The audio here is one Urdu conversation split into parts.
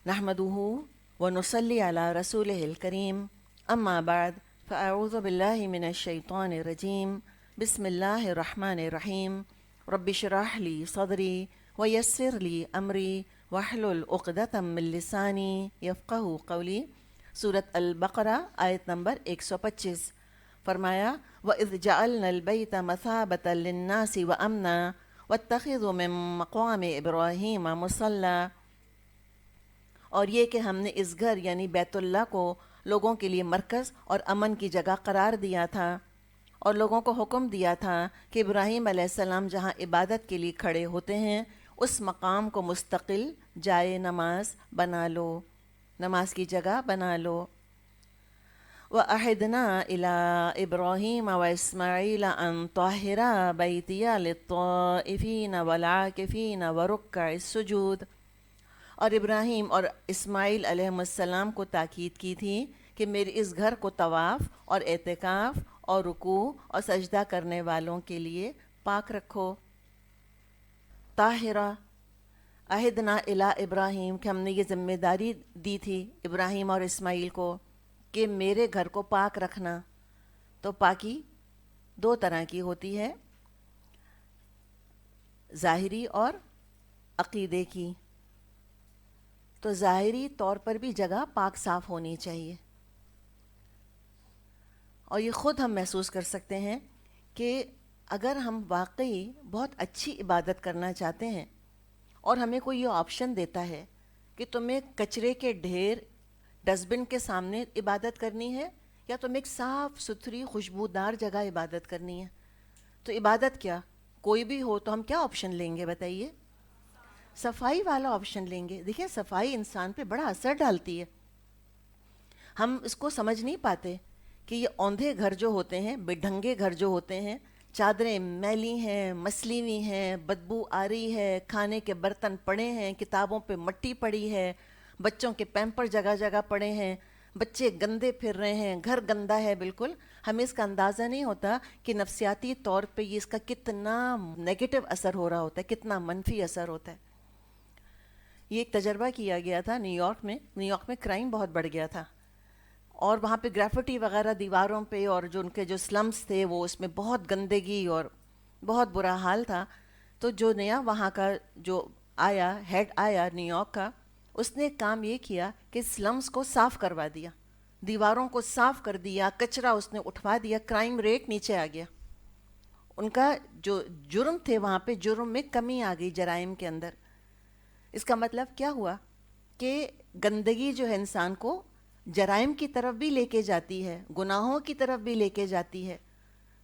نحمده ونصلي على رسوله الكريم أما بعد فأعوذ بالله من الشيطان الرجيم بسم الله الرحمن الرحيم رب اشرح لي صدري ويسر لي أمري واحلل عقدة من لساني يفقه قولي. سورة البقرہ آیت نمبر 125. فرمایا وَإِذْ جَعَلْنَا الْبَيْتَ مَثَابَةً لِلنَّاسِ وَأَمْنًا وَاتَّخِذُوا مِن مَّقَامِ إِبْرَاهِيمَ مُصَلًّى، اور یہ کہ ہم نے اس گھر یعنی بیت اللہ کو لوگوں کے لیے مرکز اور امن کی جگہ قرار دیا تھا، اور لوگوں کو حکم دیا تھا کہ ابراہیم علیہ السلام جہاں عبادت کے لیے کھڑے ہوتے ہیں اس مقام کو مستقل جائے نماز بنا لو، نماز کی جگہ بنا لو. وَأَحِدْنَا إِلَىٰ إِبْرَاهِيمَ وَإِسْمَاعِيلَ أَن طَهِّرَا بَيْتِيَ لِلطَّائِفِينَ وَالْعَاكِفِينَ وَرُكَّعِ السُّجُودِ، اور ابراہیم اور اسماعیل علیہ السلام کو تاکید کی تھی کہ میرے اس گھر کو طواف اور اعتکاف اور رکوع اور سجدہ کرنے والوں کے لیے پاک رکھو. طاہرہ، عہدنا الی ابراہیم، کہ ہم نے یہ ذمہ داری دی تھی ابراہیم اور اسماعیل کو کہ میرے گھر کو پاک رکھنا. تو پاکی دو طرح کی ہوتی ہے، ظاہری اور عقیدے کی. تو ظاہری طور پر بھی جگہ پاک صاف ہونی چاہیے، اور یہ خود ہم محسوس کر سکتے ہیں کہ اگر ہم واقعی بہت اچھی عبادت کرنا چاہتے ہیں اور ہمیں کوئی یہ آپشن دیتا ہے کہ تمہیں کچرے کے ڈھیر ڈسٹ بن کے سامنے عبادت کرنی ہے یا تمہیں ایک صاف ستھری خوشبودار جگہ عبادت کرنی ہے، تو عبادت کیا کوئی بھی ہو تو ہم کیا آپشن لیں گے بتائیے؟ صفائی والا آپشن لیں گے. دیکھیں صفائی انسان پہ بڑا اثر ڈالتی ہے. ہم اس کو سمجھ نہیں پاتے کہ یہ اوندھے گھر جو ہوتے ہیں، بے ڈھنگے گھر جو ہوتے ہیں، چادریں میلی ہیں، مسلی ہوئی ہیں، بدبو آ رہی ہے، کھانے کے برتن پڑے ہیں، کتابوں پہ مٹی پڑی ہے، بچوں کے پیمپر جگہ جگہ پڑے ہیں، بچے گندے پھر رہے ہیں، گھر گندا ہے بالکل. ہمیں اس کا اندازہ نہیں ہوتا کہ نفسیاتی طور پہ یہ اس کا کتنا نیگیٹو اثر ہو رہا ہوتا ہے، کتنا منفی اثر ہوتا ہے. یہ ایک تجربہ کیا گیا تھا نیو یارک میں کرائم بہت بڑھ گیا تھا، اور وہاں پہ گریفٹی وغیرہ دیواروں پہ، اور جو ان کے جو سلمز تھے وہ اس میں بہت گندگی اور بہت برا حال تھا. تو جو نیا وہاں کا جو ہیڈ آیا نیو یارک کا، اس نے کام یہ کیا کہ سلمز کو صاف کروا دیا، دیواروں کو صاف کر دیا، کچرا اس نے اٹھوا دیا، کرائم ریٹ نیچے آ گیا. ان کا جو جرم تھے وہاں پہ جرم میں کمی آ گئی جرائم کے اندر. اس کا مطلب کیا ہوا کہ گندگی جو ہے انسان کو جرائم کی طرف بھی لے کے جاتی ہے، گناہوں کی طرف بھی لے کے جاتی ہے.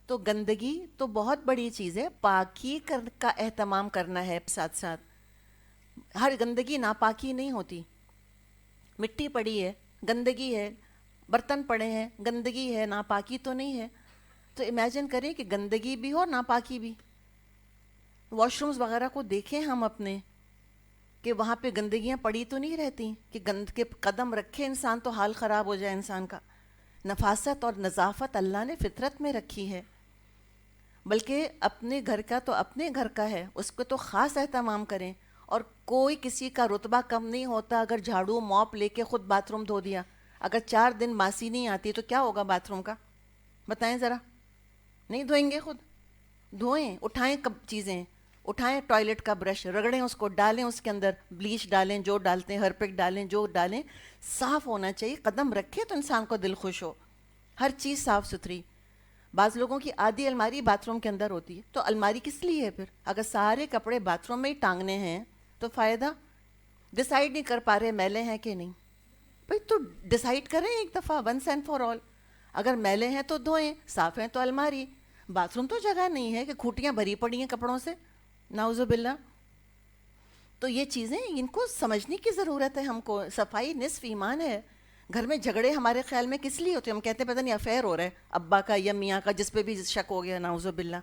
تو گندگی تو بہت بڑی چیز ہے، پاکی کا اہتمام کرنا ہے ساتھ ساتھ. ہر گندگی ناپاکی نہیں ہوتی. مٹی پڑی ہے گندگی ہے، برتن پڑے ہیں گندگی ہے، ناپاکی تو نہیں ہے. تو امیجن کریں کہ گندگی بھی ہو ناپاکی بھی. واش رومز وغیرہ کو دیکھیں ہم اپنے کہ وہاں پہ گندگیاں پڑی تو نہیں رہتی کہ گند کے قدم رکھے انسان تو حال خراب ہو جائے انسان کا. نفاست اور نظافت اللہ نے فطرت میں رکھی ہے، بلکہ اپنے گھر کا تو اپنے گھر کا ہے، اس کو تو خاص اہتمام کریں. اور کوئی کسی کا رتبہ کم نہیں ہوتا اگر جھاڑو موپ لے کے خود باتھ روم دھو دیا. اگر 4 دن ماسی نہیں آتی تو کیا ہوگا باتھ روم کا؟ بتائیں ذرا. نہیں دھوئیں گے خود؟ دھوئیں، اٹھائیں کب چیزیں، اٹھائیں ٹوائلٹ کا برش، رگڑیں اس کو، ڈالیں اس کے اندر بلیچ ڈالیں جو ڈالتے ہیں، ہرپک ڈالیں جو ڈالیں، صاف ہونا چاہیے. قدم رکھے تو انسان کو دل خوش ہو، ہر چیز صاف ستھری. بعض لوگوں کی آدھی الماری باتھ روم کے اندر ہوتی ہے، تو الماری کس لیے ہے پھر؟ اگر سارے کپڑے باتھ روم میں ہی ٹانگنے ہیں تو فائدہ؟ ڈیسائیڈ نہیں کر پا رہے میلے ہیں کہ نہیں. بھئی تو ڈیسائیڈ کریں ایک دفعہ، ونس اینڈ فار آل. اگر میلے ہیں تو دھوئیں، صاف ہیں تو الماری. باتھ روم تو جگہ نہیں ہے کہ کھوٹیاں بھری پڑی ہیں کپڑوں سے، نعوذ باللہ. تو یہ چیزیں ان کو سمجھنے کی ضرورت ہے ہم کو. صفائی نصف ایمان ہے. گھر میں جھگڑے ہمارے خیال میں کس لیے ہوتے ہیں؟ ہم کہتے ہیں پتہ نہیں افیئر ہو رہا ہے ابا کا یا میاں کا، جس پہ بھی شک ہو گیا، نعوذ باللہ.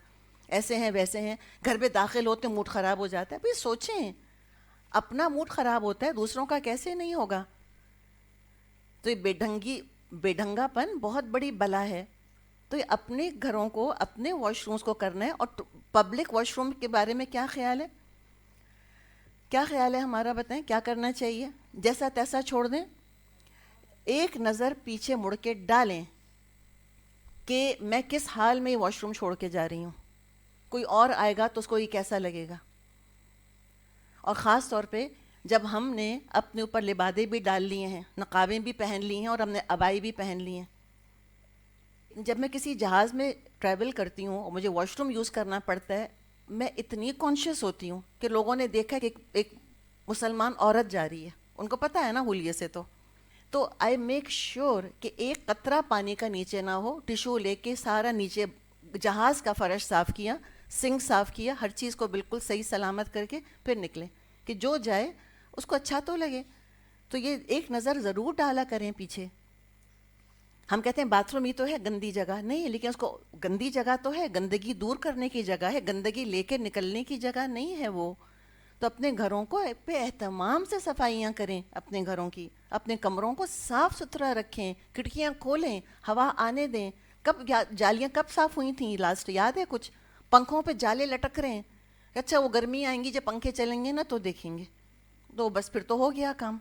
ایسے ہیں ویسے ہیں، گھر پہ داخل ہوتے موڈ خراب ہو جاتا ہے. بھئی سوچیں، اپنا موڈ خراب ہوتا ہے دوسروں کا کیسے نہیں ہوگا؟ تو یہ بے ڈھنگا پن بہت بڑی بلا ہے. تو یہ اپنے گھروں کو، اپنے واش رومز کو کرنا ہے. اور پبلک واش روم کے بارے میں کیا خیال ہے؟ کیا خیال ہے ہمارا؟ بتائیں کیا کرنا چاہیے؟ جیسا تیسا چھوڑ دیں؟ ایک نظر پیچھے مڑ کے ڈالیں کہ میں کس حال میں واش روم چھوڑ کے جا رہی ہوں. کوئی اور آئے گا تو اس کو یہ کیسا لگے گا؟ اور خاص طور پہ جب ہم نے اپنے اوپر لبادے بھی ڈال لیے ہیں، نقابیں بھی پہن لی ہیں اور ہم نے عبائی بھی پہن لی ہیں. جب میں کسی جہاز میں ٹریول کرتی ہوں اور مجھے واش روم یوز کرنا پڑتا ہے، میں اتنی کانشیس ہوتی ہوں کہ لوگوں نے دیکھا کہ ایک مسلمان عورت جا رہی ہے، ان کو پتہ ہے نا ہولیے سے، تو آئی میک شیور کہ ایک قطرہ پانی کا نیچے نہ ہو. ٹیشو لے کے سارا نیچے جہاز کا فرش صاف کیا، سنک صاف کیا، ہر چیز کو بالکل صحیح سلامت کر کے پھر نکلیں کہ جو جائے اس کو اچھا تو لگے. تو یہ ایک نظر ضرور ڈالا کریں پیچھے. ہم کہتے ہیں باتھ روم ہی تو ہے گندی جگہ، نہیں، لیکن اس کو گندی جگہ تو ہے، گندگی دور کرنے کی جگہ ہے، گندگی لے کے نکلنے کی جگہ نہیں ہے وہ. تو اپنے گھروں کو پہ اہتمام سے صفائیاں کریں، اپنے گھروں کی، اپنے کمروں کو صاف ستھرا رکھیں، کھڑکیاں کھولیں، ہوا آنے دیں. جالیاں کب صاف ہوئی تھیں لاسٹ یاد ہے کچھ؟ پنکھوں پہ جالے لٹک رہے ہیں. اچھا وہ گرمی آئیں گی جب پنکھے چلیں گے نا تو دیکھیں گے، تو بس پھر تو ہو گیا کام.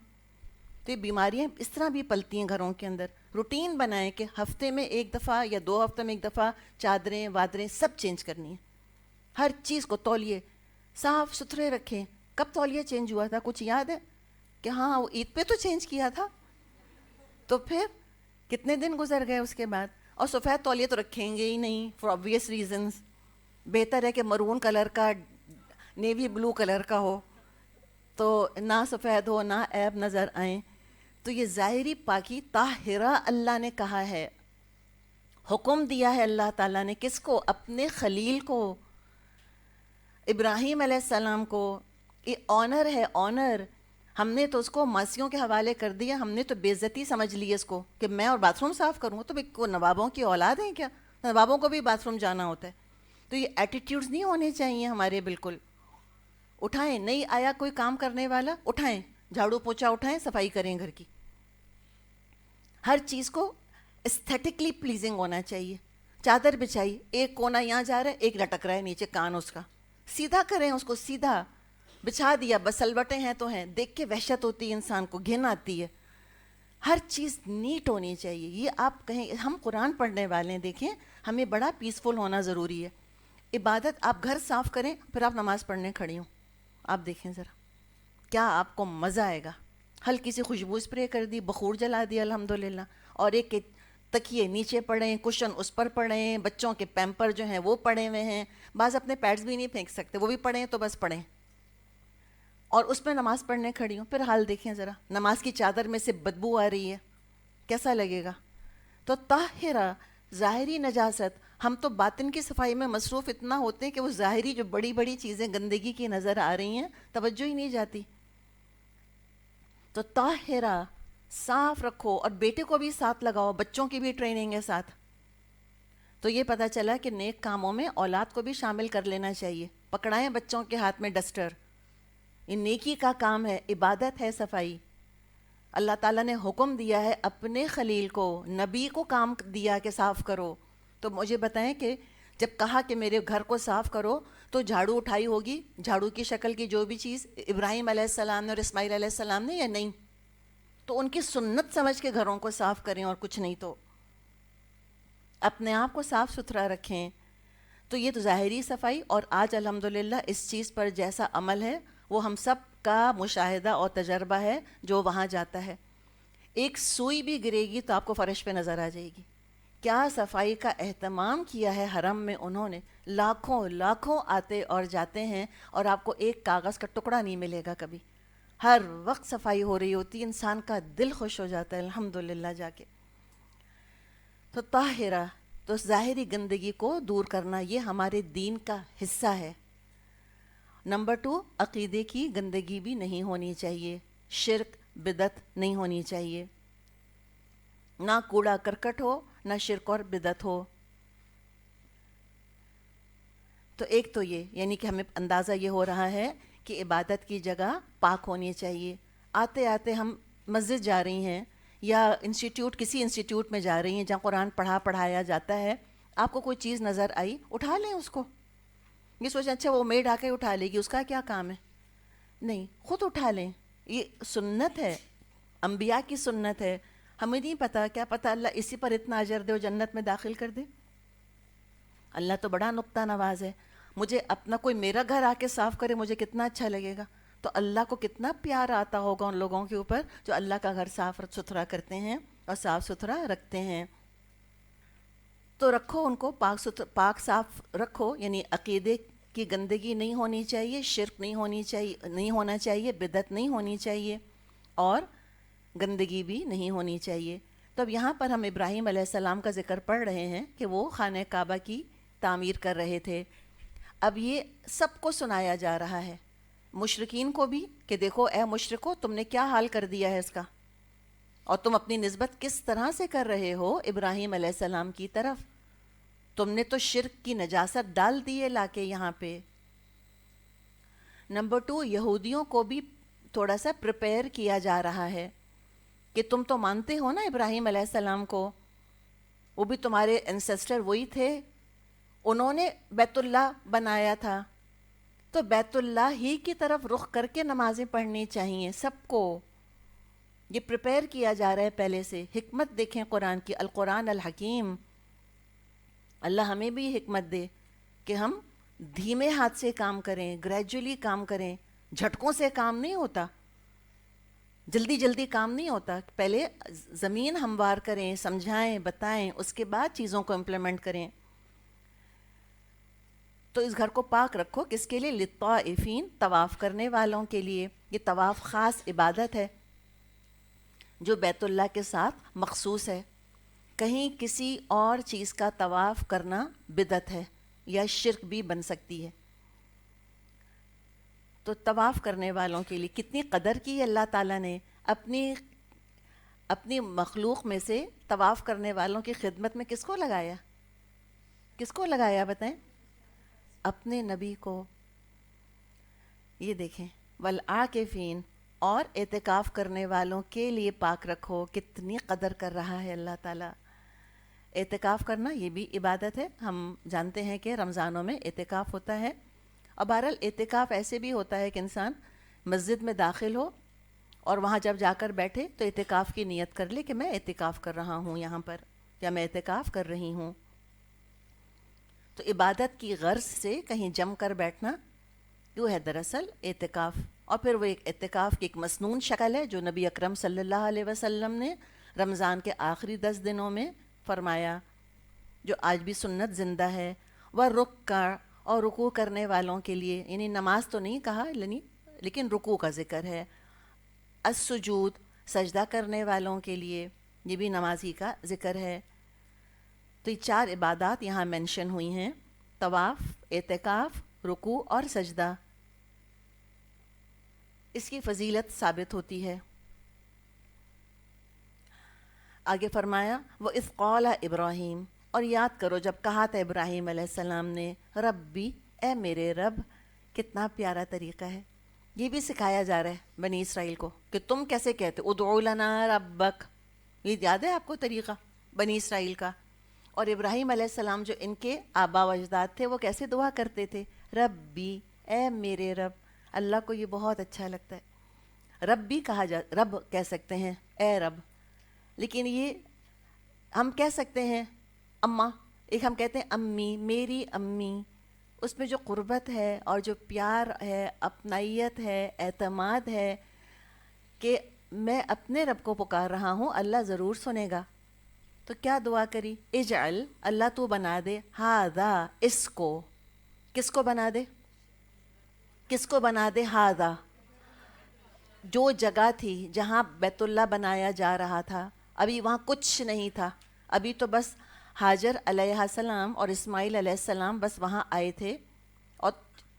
تو یہ بیماریاں اس طرح بھی پلتی ہیں گھروں کے اندر. روٹین بنائیں کہ ہفتے میں ایک دفعہ یا 2 ہفتوں میں ایک دفعہ چادریں وادریں سب چینج کرنی ہیں. ہر چیز کو تولیے صاف ستھرے رکھیں. کب تولیہ چینج ہوا تھا کچھ یاد ہے؟ کہ ہاں وہ عید پہ تو چینج کیا تھا. تو پھر کتنے دن گزر گئے اس کے بعد؟ اور سفید تولیہ تو رکھیں گے ہی نہیں فار obvious ریزنز. بہتر ہے کہ مرون کلر کا، نیوی بلو کلر کا ہو تو نہ سفید ہو نہ عیب نظر آئیں. تو یہ ظاہری پاکی طاہرہ اللہ نے کہا ہے، حکم دیا ہے اللہ تعالیٰ نے. کس کو؟ اپنے خلیل کو، ابراہیم علیہ السلام کو. یہ آنر ہے، آنر. ہم نے تو اس کو ماسیوں کے حوالے کر دیا، ہم نے تو بے عزتی سمجھ لی اس کو کہ میں اور باتھ روم صاف کروں. تو وہ نوابوں کی اولاد ہیں کیا؟ نوابوں کو بھی باتھ روم جانا ہوتا ہے. تو یہ ایٹیٹیوڈز نہیں ہونے چاہیے ہمارے. بالکل اٹھائیں، نہیں آیا کوئی کام کرنے والا اٹھائیں، جھاڑو پوچھا اٹھائیں، صفائی کریں گھر کی. ہر چیز کو استھیٹکلی پلیزنگ ہونا چاہیے. چادر بچھائی، ایک کونا یہاں جا رہا ہے، ایک لٹک رہا ہے نیچے کان اس کا، سیدھا کریں اس کو، سیدھا بچھا دیا. بس سلوٹیں ہیں تو ہیں، دیکھ کے وحشت ہوتی ہے انسان کو، گھن آتی ہے. ہر چیز نیٹ ہونی چاہیے. یہ آپ کہیں ہم قرآن پڑھنے والے ہیں، دیکھیں ہمیں بڑا پیسفل ہونا ضروری ہے. عبادت آپ گھر صاف کریں پھر آپ نماز پڑھنے کھڑی ہوں، آپ دیکھیں ذرا کیا آپ کو مزہ آئے گا. ہلکی سی خوشبو اسپرے کر دی، بخور جلا دیا الحمدللہ، اور ایک تکیے نیچے پڑیں، کشن اس پر پڑیں، بچوں کے پیمپر جو ہیں وہ پڑے ہوئے ہیں. بعض اپنے پیڈز بھی نہیں پھینک سکتے، وہ بھی پڑھیں تو بس پڑھیں، اور اس میں نماز پڑھنے کھڑی ہوں. پھر حال دیکھیں ذرا، نماز کی چادر میں سے بدبو آ رہی ہے، کیسا لگے گا؟ تو طاہرہ، ظاہری نجاست. ہم تو باطن کی صفائی میں مصروف اتنا ہوتے ہیں کہ وہ ظاہری جو بڑی بڑی چیزیں گندگی کی نظر آ رہی ہیں توجہ ہی نہیں جاتی. تو طاہرہ، صاف رکھو، اور بیٹے کو بھی ساتھ لگاؤ، بچوں کی بھی ٹریننگ ہے ساتھ. تو یہ پتہ چلا کہ نیک کاموں میں اولاد کو بھی شامل کر لینا چاہیے. پکڑائیں بچوں کے ہاتھ میں ڈسٹر، یہ نیکی کا کام ہے، عبادت ہے صفائی. اللہ تعالیٰ نے حکم دیا ہے اپنے خلیل کو، نبی کو کام دیا کہ صاف کرو. تو مجھے بتائیں کہ جب کہا کہ میرے گھر کو صاف کرو تو جھاڑو اٹھائی ہوگی، جھاڑو کی شکل کی جو بھی چیز ابراہیم علیہ السلام نے اور اسماعیل علیہ السلام نے، یا نہیں؟ تو ان کی سنت سمجھ کے گھروں کو صاف کریں اور کچھ نہیں. تو اپنے آپ کو صاف ستھرا رکھیں. تو یہ تو ظاہری صفائی. اور آج الحمدللہ اس چیز پر جیسا عمل ہے وہ ہم سب کا مشاہدہ اور تجربہ ہے جو وہاں جاتا ہے. ایک سوئی بھی گرے گی تو آپ کو فرش پہ نظر آ جائے گی. کیا صفائی کا اہتمام کیا ہے حرم میں انہوں نے. لاکھوں لاکھوں آتے اور جاتے ہیں اور آپ کو ایک کاغذ کا ٹکڑا نہیں ملے گا کبھی. ہر وقت صفائی ہو رہی ہوتی، انسان کا دل خوش ہو جاتا ہے الحمدللہ جا کے. تو طاہرہ، تو ظاہری گندگی کو دور کرنا یہ ہمارے دین کا حصہ ہے. نمبر 2، عقیدے کی گندگی بھی نہیں ہونی چاہیے، شرک بدعت نہیں ہونی چاہیے. نہ کوڑا کرکٹ ہو، نہ شرک اور بدعت ہو. تو ایک تو یہ، یعنی کہ ہمیں اندازہ یہ ہو رہا ہے کہ عبادت کی جگہ پاک ہونی چاہیے. آتے آتے ہم مسجد جا رہی ہیں یا انسٹیٹیوٹ، کسی انسٹیٹیوٹ میں جا رہی ہیں جہاں قرآن پڑھایا جاتا ہے، آپ کو کوئی چیز نظر آئی، اٹھا لیں اس کو. یہ سوچیں اچھا وہ میڈ آ کے اٹھا لے گی، اس کا کیا کام ہے؟ نہیں، خود اٹھا لیں. یہ سنت ہے، انبیاء کی سنت ہے. ہمیں نہیں پتا، کیا پتا اللہ اسی پر اتنا اجر دے اور جنت میں داخل کر دے. اللہ تو بڑا نقطہ نواز ہے. مجھے اپنا کوئی میرا گھر آ کے صاف کرے، مجھے کتنا اچھا لگے گا. تو اللہ کو کتنا پیار آتا ہوگا ان لوگوں کے اوپر جو اللہ کا گھر صاف ستھرا کرتے ہیں اور صاف ستھرا رکھتے ہیں. تو رکھو ان کو پاک صاف رکھو، یعنی عقیدے کی گندگی نہیں ہونی چاہیے، شرک نہیں ہونی چاہیے، نہیں ہونا چاہیے، بدعت نہیں ہونی چاہیے، اور گندگی بھی نہیں ہونی چاہیے. تو اب یہاں پر ہم ابراہیم علیہ السلام کا ذکر پڑھ رہے ہیں کہ وہ خانہ کعبہ کی تعمیر کر رہے تھے. اب یہ سب کو سنایا جا رہا ہے، مشرکین کو بھی، کہ دیکھو اے مشرکو تم نے کیا حال کر دیا ہے اس کا، اور تم اپنی نسبت کس طرح سے کر رہے ہو ابراہیم علیہ السلام کی طرف. تم نے تو شرک کی نجاست ڈال دی ہے لا کے یہاں پہ. نمبر 2، یہودیوں کو بھی تھوڑا سا پریپیئر کیا جا رہا ہے کہ تم تو مانتے ہو نا ابراہیم علیہ السلام کو، وہ بھی تمہارے انسیسٹر وہی تھے، انہوں نے بیت اللہ بنایا تھا، تو بیت اللہ ہی کی طرف رخ کر کے نمازیں پڑھنی چاہیے سب کو. یہ پریپیئر کیا جا رہا ہے پہلے سے. حکمت دیکھیں قرآن کی، القرآن الحکیم. اللہ ہمیں بھی حکمت دے کہ ہم دھیمے ہاتھ سے کام کریں، گریجولی کام کریں. جھٹکوں سے کام نہیں ہوتا، جلدی جلدی کام نہیں ہوتا. پہلے زمین ہموار کریں، سمجھائیں، بتائیں، اس کے بعد چیزوں کو امپلیمنٹ کریں. تو اس گھر کو پاک رکھو، کس کے لیے؟ للطائفین، طواف کرنے والوں کے لیے. یہ طواف خاص عبادت ہے جو بیت اللہ کے ساتھ مخصوص ہے. کہیں کسی اور چیز کا طواف کرنا بدعت ہے یا شرک بھی بن سکتی ہے. تو طواف کرنے والوں کے لیے کتنی قدر کی ہے اللہ تعالیٰ نے. اپنی مخلوق میں سے طواف کرنے والوں کی خدمت میں کس کو لگایا؟ کس کو لگایا بتائیں؟ اپنے نبی کو. یہ دیکھیں، والعاکفین، اور اعتکاف کرنے والوں کے لیے پاک رکھو. کتنی قدر کر رہا ہے اللہ تعالیٰ. اعتکاف کرنا یہ بھی عبادت ہے. ہم جانتے ہیں کہ رمضانوں میں اعتکاف ہوتا ہے. اور بہرحال اعتکاف ایسے بھی ہوتا ہے کہ انسان مسجد میں داخل ہو اور وہاں جب جا کر بیٹھے تو اعتکاف کی نیت کر لے کہ میں اعتکاف کر رہا ہوں یہاں پر، یا میں اعتکاف کر رہی ہوں. تو عبادت کی غرض سے کہیں جم کر بیٹھنا وہ ہے دراصل اعتکاف. اور پھر وہ ایک اعتکاف کی ایک مسنون شکل ہے جو نبی اکرم صلی اللہ علیہ وسلم نے رمضان کے آخری 10 دنوں میں فرمایا، جو آج بھی سنت زندہ ہے. وَالرُّكَّعَ، اور رکوع کرنے والوں کے لیے، یعنی نماز تو نہیں کہا لیکن رکوع کا ذکر ہے. السجود، سجدہ کرنے والوں کے لیے، یہ بھی نمازی کا ذکر ہے. تو یہ 4 عبادات یہاں مینشن ہوئی ہیں: طواف، اعتکاف، رکوع اور سجدہ. اس کی فضیلت ثابت ہوتی ہے. آگے فرمایا وَإِذْ قَالَ ابراہیم، اور یاد کرو جب کہا تھا ابراہیم علیہ السلام نے، ربی، اے میرے رب. کتنا پیارا طریقہ ہے. یہ بھی سکھایا جا رہا ہے بنی اسرائیل کو کہ تم کیسے کہتے ادعو لنا ربک. یہ یاد ہے آپ کو طریقہ بنی اسرائیل کا؟ اور ابراہیم علیہ السلام جو ان کے آبا و اجداد تھے وہ کیسے دعا کرتے تھے؟ ربی، اے میرے رب. اللہ کو یہ بہت اچھا لگتا ہے. رب بھی کہا رب کہہ سکتے ہیں، اے رب. لیکن یہ ہم کہہ سکتے ہیں اماں، ایک ہم کہتے ہیں امی، میری امی. اس میں جو قربت ہے اور جو پیار ہے، اپنائیت ہے، اعتماد ہے کہ میں اپنے رب کو پکار رہا ہوں، اللہ ضرور سنے گا. تو کیا دعا کری؟ اجعل، اللہ تو بنا دے، ہذا، اس کو. کس کو بنا دے؟ کس کو بنا دے؟ ہذا، جو جگہ تھی جہاں بیت اللہ بنایا جا رہا تھا، ابھی وہاں کچھ نہیں تھا. ابھی تو بس ہاجر علیہ السلام اور اسماعیل علیہ السلام بس وہاں آئے تھے اور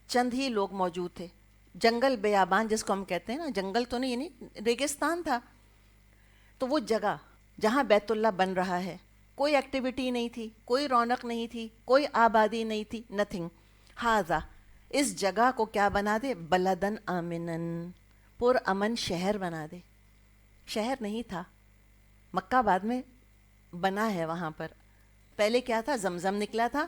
چند ہی لوگ موجود تھے. جنگل بیابان جس کو ہم کہتے ہیں نا، جنگل تو نہیں، یعنی ریگستان تھا. تو وہ جگہ جہاں بیت اللہ بن رہا ہے، کوئی ایکٹیویٹی نہیں تھی، کوئی رونق نہیں تھی، کوئی آبادی نہیں تھی، نتھنگ. ہاذا، اس جگہ کو کیا بنا دے؟ بلدن آمنن، پر امن شہر بنا دے. شہر نہیں تھا، مکہ بعد میں بنا ہے. وہاں پر پہلے کیا تھا؟ زمزم نکلا تھا،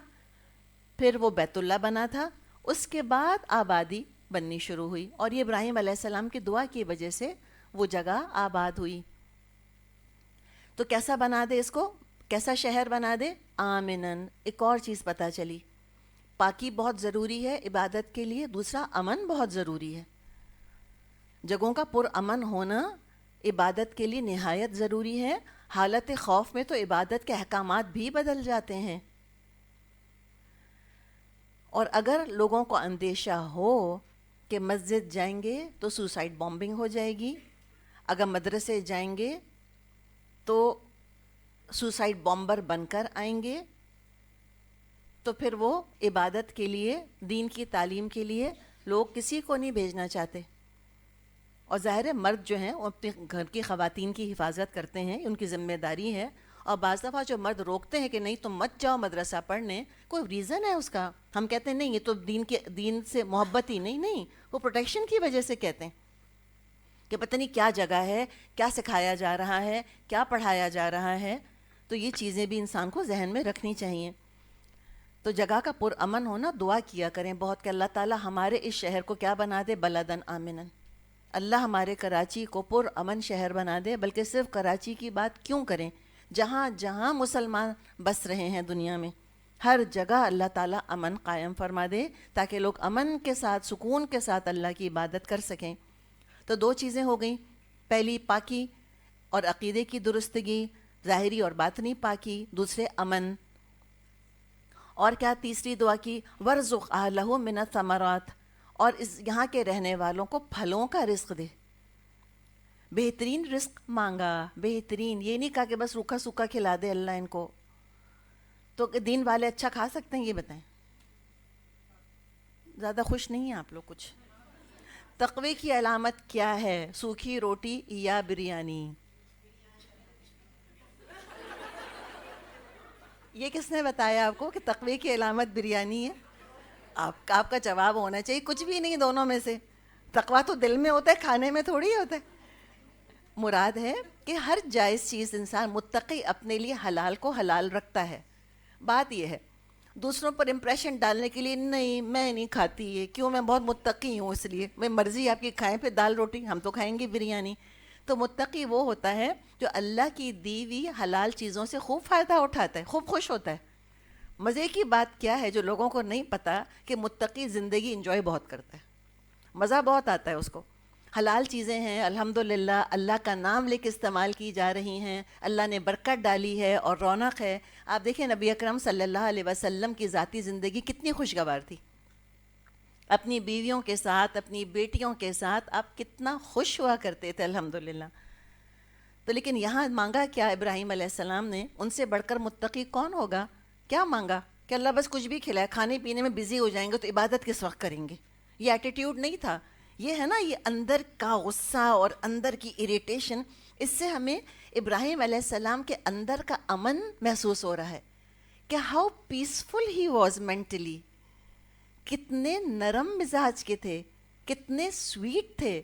پھر وہ بیت اللہ بنا تھا، اس کے بعد آبادی بننی شروع ہوئی، اور یہ ابراہیم علیہ السلام کی دعا کی وجہ سے وہ جگہ آباد ہوئی۔ تو کیسا بنا دے اس کو، کیسا شہر بنا دے؟ آمنن۔ ایک اور چیز پتہ چلی، پاکی بہت ضروری ہے عبادت کے لیے، دوسرا امن بہت ضروری ہے۔ جگہوں کا پر امن ہونا عبادت کے لیے نہایت ضروری ہے۔ حالت خوف میں تو عبادت کے احکامات بھی بدل جاتے ہیں، اور اگر لوگوں کو اندیشہ ہو کہ مسجد جائیں گے تو سوسائڈ بامبنگ ہو جائے گی، اگر مدرسے جائیں گے تو سوسائڈ بامبر بن کر آئیں گے، تو پھر وہ عبادت کے لیے، دین کی تعلیم کے لیے لوگ کسی کو نہیں بھیجنا چاہتے۔ اور ظاہر ہے مرد جو ہیں وہ اپنے گھر کی خواتین کی حفاظت کرتے ہیں، ان کی ذمہ داری ہے، اور بعض دفعہ جو مرد روکتے ہیں کہ نہیں تم مت جاؤ مدرسہ پڑھنے، کوئی ریزن ہے اس کا، ہم کہتے ہیں نہیں یہ تو دین سے محبت ہی نہیں، وہ پروٹیکشن کی وجہ سے کہتے ہیں کہ پتہ نہیں کیا جگہ ہے، کیا سکھایا جا رہا ہے، کیا پڑھایا جا رہا ہے۔ تو یہ چیزیں بھی انسان کو ذہن میں رکھنی چاہیے۔ تو جگہ کا پر امن ہونا، دعا کیا کریں بہت کہ اللہ تعالیٰ ہمارے اس شہر کو کیا بنا دے، بلدن آمنن۔ اللہ ہمارے کراچی کو پر امن شہر بنا دے، بلکہ صرف کراچی کی بات کیوں کریں، جہاں جہاں مسلمان بس رہے ہیں دنیا میں، ہر جگہ اللہ تعالیٰ امن قائم فرما دے، تاکہ لوگ امن کے ساتھ، سکون کے ساتھ اللہ کی عبادت کر سکیں۔ تو دو چیزیں ہو گئیں، پہلی پاکی اور عقیدے کی درستگی، ظاہری اور باطنی پاکی، دوسرے امن، اور کیا تیسری دعا کی، ورزق اہلہ من الثمرات، اور اس یہاں کے رہنے والوں کو پھلوں کا رزق دے۔ بہترین رزق مانگا، بہترین، یہ نہیں کہا کہ بس روکھا سوکھا کھلا دے اللہ ان کو۔ تو دین والے اچھا کھا سکتے ہیں؟ یہ بتائیں، زیادہ خوش نہیں ہیں آپ لوگ کچھ؟ تقوی کی علامت کیا ہے، سوکھی روٹی یا بریانی؟ یہ کس نے بتایا آپ کو کہ تقوی کی علامت بریانی ہے؟ آپ کا جواب ہونا چاہیے کچھ بھی نہیں دونوں میں سے۔ تقویٰ تو دل میں ہوتا ہے، کھانے میں تھوڑی ہوتا ہے۔ مراد ہے کہ ہر جائز چیز انسان متقی اپنے لیے حلال کو حلال رکھتا ہے۔ بات یہ ہے دوسروں پر امپریشن ڈالنے کے لیے نہیں میں نہیں کھاتی یہ، کیوں، میں بہت متقی ہوں اس لیے، میں مرضی آپ کی کھائیں، پھر دال روٹی، ہم تو کھائیں گے بریانی۔ تو متقی وہ ہوتا ہے جو اللہ کی دی ہوئی حلال چیزوں سے خوب فائدہ اٹھاتا ہے، خوب خوش ہوتا ہے۔ مزے کی بات کیا ہے جو لوگوں کو نہیں پتہ کہ متقی زندگی انجوائے بہت کرتا ہے، مزہ بہت آتا ہے اس کو۔ حلال چیزیں ہیں الحمدللہ، اللہ کا نام لے کے استعمال کی جا رہی ہیں، اللہ نے برکت ڈالی ہے اور رونق ہے۔ آپ دیکھیں نبی اکرم صلی اللہ علیہ وسلم کی ذاتی زندگی کتنی خوشگوار تھی، اپنی بیویوں کے ساتھ، اپنی بیٹیوں کے ساتھ آپ کتنا خوش ہوا کرتے تھے الحمدللہ۔ تو لیکن یہاں مانگا کیا ابراہیم علیہ السلام نے، ان سے بڑھ کر متقی کون ہوگا؟ کیا مانگا کہ اللہ بس کچھ بھی کھلائے، کھانے پینے میں بزی ہو جائیں گے تو عبادت کس وقت کریں گے؟ یہ ایٹیٹیوڈ نہیں تھا، یہ ہے نا یہ اندر کا غصہ اور اندر کی اریٹیشن، اس سے ہمیں ابراہیم علیہ السلام کے اندر کا امن محسوس ہو رہا ہے کہ how peaceful he was mentally, کتنے نرم مزاج کے تھے، کتنے سویٹ تھے،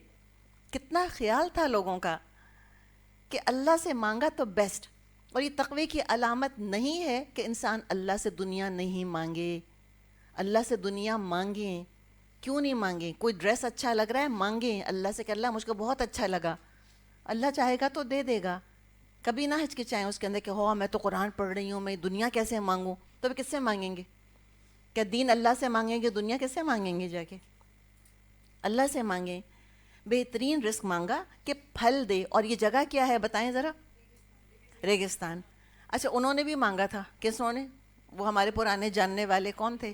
کتنا خیال تھا لوگوں کا کہ اللہ سے مانگا تو بیسٹ۔ اور یہ تقوی کی علامت نہیں ہے کہ انسان اللہ سے دنیا نہیں مانگے، اللہ سے دنیا مانگیں، کیوں نہیں مانگیں؟ کوئی ڈریس اچھا لگ رہا ہے مانگیں اللہ سے کہ اللہ مجھ کو بہت اچھا لگا، اللہ چاہے گا تو دے دے گا۔ کبھی نہ ہچکچائیں اس کے اندر کہ ہو میں تو قرآن پڑھ رہی ہوں، میں دنیا کیسے مانگوں؟ تو کس سے مانگیں گے؟ کیا دین اللہ سے مانگیں گے، دنیا کیسے مانگیں گے؟ جا کے اللہ سے مانگیں۔ بہترین رزق مانگا کہ پھل دے، اور یہ جگہ کیا ہے بتائیں ذرا؟ ریگستان۔ اچھا انہوں نے بھی مانگا تھا، کسوں نے؟ وہ ہمارے پرانے جاننے والے کون تھے؟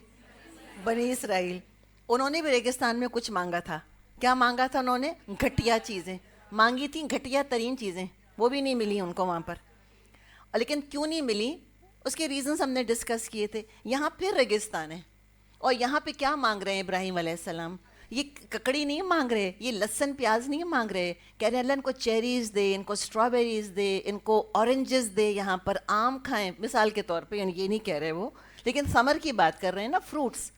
بنی اسرائیل۔ انہوں نے بھی ریگستان میں کچھ مانگا تھا۔ کیا مانگا تھا انہوں نے؟ گھٹیا چیزیں مانگی تھیں، گھٹیا ترین چیزیں، وہ بھی نہیں ملی ان کو وہاں پر۔ لیکن کیوں نہیں ملی اس کے ریزنز ہم نے ڈسکس کیے تھے۔ یہاں پھر ریگستان ہے، اور یہاں پہ کیا مانگ رہے ہیں ابراہیم علیہ السلام؟ یہ ککڑی نہیں مانگ رہے، یہ لہسن پیاز نہیں مانگ رہے، کہہ رہے ہیں اللہ ان کو چیریز دے، ان کو اسٹرابیریز دے، ان کو اورنجز دے، یہاں پر آم کھائیں مثال کے طور پہ، یعنی یہ نہیں کہہ رہے وہ، لیکن ثمر کی بات کر رہے ہیں نا، فروٹس،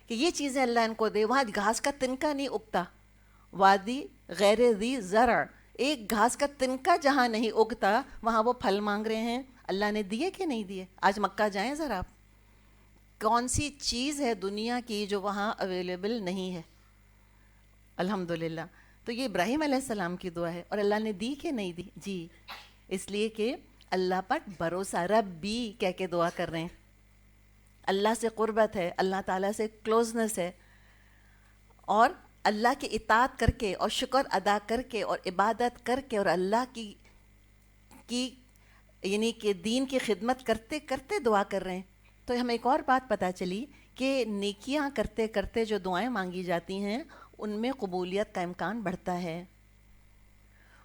کہ یہ چیزیں اللہ ان کو دے۔ وہاں گھاس کا تنکا نہیں اگتا، وادی غیر ذی زرع، ایک گھاس کا تنکا جہاں نہیں اگتا وہاں وہ پھل مانگ رہے ہیں۔ اللہ نے دیے کہ نہیں دیے؟ آج مکہ جائیں ذرا آپ، کون سی چیز ہے دنیا کی جو وہاں اویلیبل نہیں ہے؟ الحمدللہ. تو یہ ابراہیم علیہ السلام کی دعا ہے، اور اللہ نے دی کہ نہیں دی؟ جی، اس لیے کہ اللہ پر بھروسہ، ربی کہہ کے دعا کر رہے ہیں. اللہ سے قربت ہے، اللہ تعالیٰ سے کلوزنس ہے، اور اللہ کی اطاعت کر کے اور شکر ادا کر کے اور عبادت کر کے اور اللہ کی یعنی کہ دین کی خدمت کرتے کرتے دعا کر رہے ہیں. تو ہمیں ایک اور بات پتہ چلی کہ نیکیاں کرتے کرتے جو دعائیں مانگی جاتی ہیں ان میں قبولیت کا امکان بڑھتا ہے.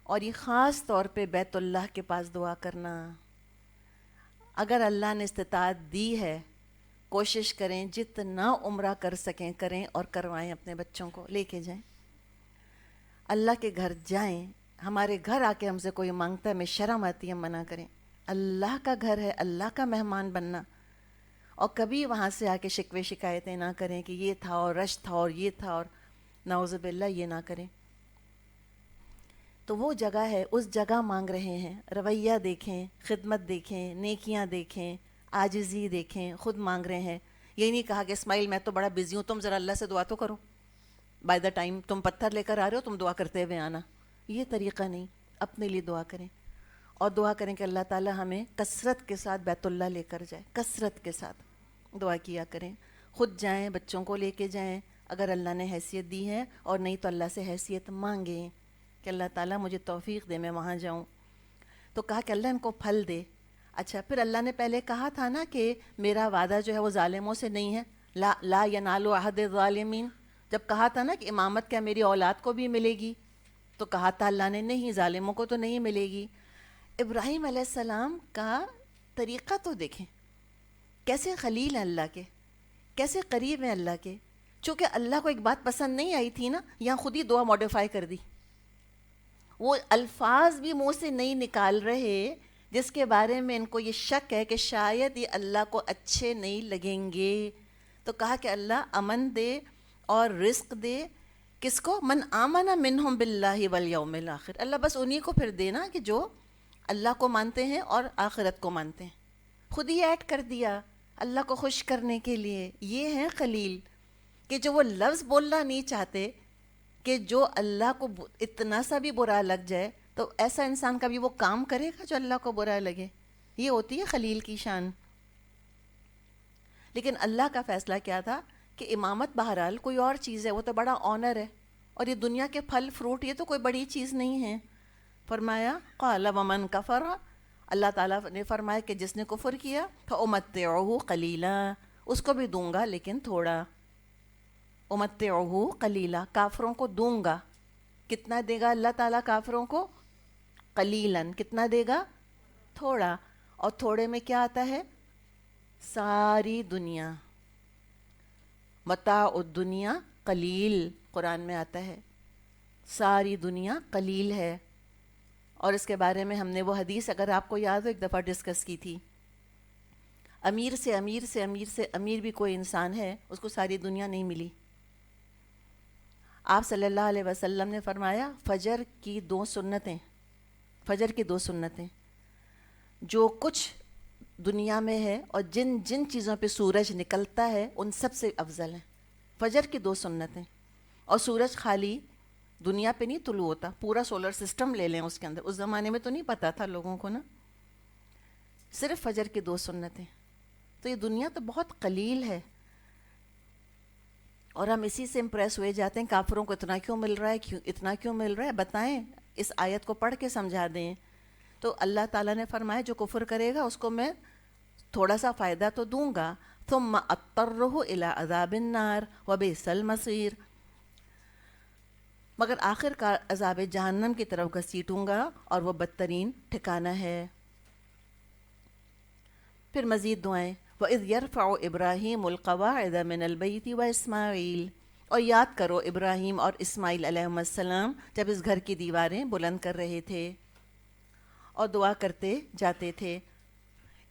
اور یہ خاص طور پہ بیت اللہ کے پاس دعا کرنا. اگر اللہ نے استطاعت دی ہے، کوشش کریں جتنا عمرہ کر سکیں کریں، اور کروائیں، اپنے بچوں کو لے کے جائیں، اللہ کے گھر جائیں. ہمارے گھر آ کے ہم سے کوئی مانگتا ہے، ہمیں شرم آتی ہے، ہم منع کریں. اللہ کا گھر ہے، اللہ کا مہمان بننا. اور کبھی وہاں سے آ کے شکوے شکایتیں نہ کریں کہ یہ تھا اور رش تھا اور یہ تھا، اور نعوذ باللہ یہ نہ کریں. تو وہ جگہ ہے، اس جگہ مانگ رہے ہیں. رویہ دیکھیں، خدمت دیکھیں، نیکیاں دیکھیں، عاجزی دیکھیں. خود مانگ رہے ہیں. یہ نہیں کہا کہ اسماعیل میں تو بڑا بزی ہوں، تم ذرا اللہ سے دعا تو کرو، بائی دا ٹائم تم پتھر لے کر آ رہے ہو تم دعا کرتے ہوئے آنا. یہ طریقہ نہیں. اپنے لیے دعا کریں، اور دعا کریں کہ اللہ تعالی ہمیں کثرت کے ساتھ بیت اللہ لے کر جائے. کثرت کے ساتھ دعا کیا کریں. خود جائیں، بچوں کو لے کے جائیں اگر اللہ نے حیثیت دی ہے، اور نہیں تو اللہ سے حیثیت مانگیں کہ اللہ تعالیٰ مجھے توفیق دے میں وہاں جاؤں. تو کہا کہ اللہ ان کو پھل دے. اچھا، پھر اللہ نے پہلے کہا تھا نا کہ میرا وعدہ جو ہے وہ ظالموں سے نہیں ہے، لا ینال عہد الظالمین. جب کہا تھا نا کہ امامت کیا میری اولاد کو بھی ملے گی، تو کہا تھا اللہ نے نہیں، ظالموں کو تو نہیں ملے گی. ابراہیم علیہ السلام کا طریقہ تو دیکھیں، کیسے خلیل ہیں اللہ کے، کیسے قریب ہیں اللہ کے. چونکہ اللہ کو ایک بات پسند نہیں آئی تھی نا، یہاں خود ہی دعا ماڈیفائی کر دی. وہ الفاظ بھی منہ سے نہیں نکال رہے جس کے بارے میں ان کو یہ شک ہے کہ شاید یہ اللہ کو اچھے نہیں لگیں گے. تو کہا کہ اللہ امن دے اور رزق دے. کس کو؟ من آمن منہم باللہ والیوم الآخر. اللہ بس انہی کو پھر دینا کہ جو اللہ کو مانتے ہیں اور آخرت کو مانتے ہیں. خود ہی ایڈ کر دیا اللہ کو خوش کرنے کے لیے. یہ ہیں خلیل کہ جو وہ لفظ بولنا نہیں چاہتے کہ جو اللہ کو اتنا سا بھی برا لگ جائے تو ایسا انسان کبھی وہ کام کرے گا جو اللہ کو برا لگے. یہ ہوتی ہے خلیل کی شان. لیکن اللہ کا فیصلہ کیا تھا کہ امامت بہرحال کوئی اور چیز ہے، وہ تو بڑا آنر ہے، اور یہ دنیا کے پھل فروٹ یہ تو کوئی بڑی چیز نہیں ہے. فرمایا قال ومن کفر، اللہ تعالیٰ نے فرمایا کہ جس نے کفر کیا فأمتعہ قلیلا، اس کو بھی دوں گا لیکن تھوڑا. امتعہ قلیلا، کافروں کو دوں گا. کتنا دے گا اللہ تعالیٰ کافروں کو؟ قلیلاً. کتنا دے گا؟ تھوڑا. اور تھوڑے میں کیا آتا ہے؟ ساری دنیا. متاع الدنیا قلیل قرآن میں آتا ہے. ساری دنیا قلیل ہے. اور اس کے بارے میں ہم نے وہ حدیث اگر آپ کو یاد ہو ایک دفعہ ڈسکس کی تھی. امیر سے امیر سے امیر سے امیر بھی کوئی انسان ہے، اس کو ساری دنیا نہیں ملی. آپ صلی اللہ علیہ وسلم نے فرمایا فجر کی 2 سنتیں، فجر کی 2 سنتیں جو کچھ دنیا میں ہے اور جن جن چیزوں پہ سورج نکلتا ہے ان سب سے افضل ہیں. فجر کی 2 سنتیں. اور سورج خالی دنیا پہ نہیں طلوع ہوتا، پورا سولر سسٹم لے لیں اس کے اندر. اس زمانے میں تو نہیں پتہ تھا لوگوں کو نا، صرف فجر کی 2 سنتیں. تو یہ دنیا تو بہت قلیل ہے، اور ہم اسی سے امپریس ہوئے جاتے ہیں. کافروں کو اتنا کیوں مل رہا ہے، اتنا کیوں مل رہا ہے؟ بتائیں، اس آیت کو پڑھ کے سمجھا دیں. تو اللہ تعالیٰ نے فرمایا جو کفر کرے گا اس کو میں تھوڑا سا فائدہ تو دوں گا. ثم اضطرہ الی عذاب النار وبئس المصیر، مگر آخر کار عذاب جہنم کی طرف گھسیٹوں گا اور وہ بدترین ٹھکانہ ہے. پھر مزید دعائیں. وَإِذْ يَرْفَعُ إِبْرَاهِيمُ الْقَوَاعِدَ مِنَ الْبَيْتِ وَإِسْمَاعِيلُ، اور یاد کرو ابراہیم اور اسماعیل علیہ السلام جب اس گھر کی دیواریں بلند کر رہے تھے اور دعا کرتے جاتے تھے.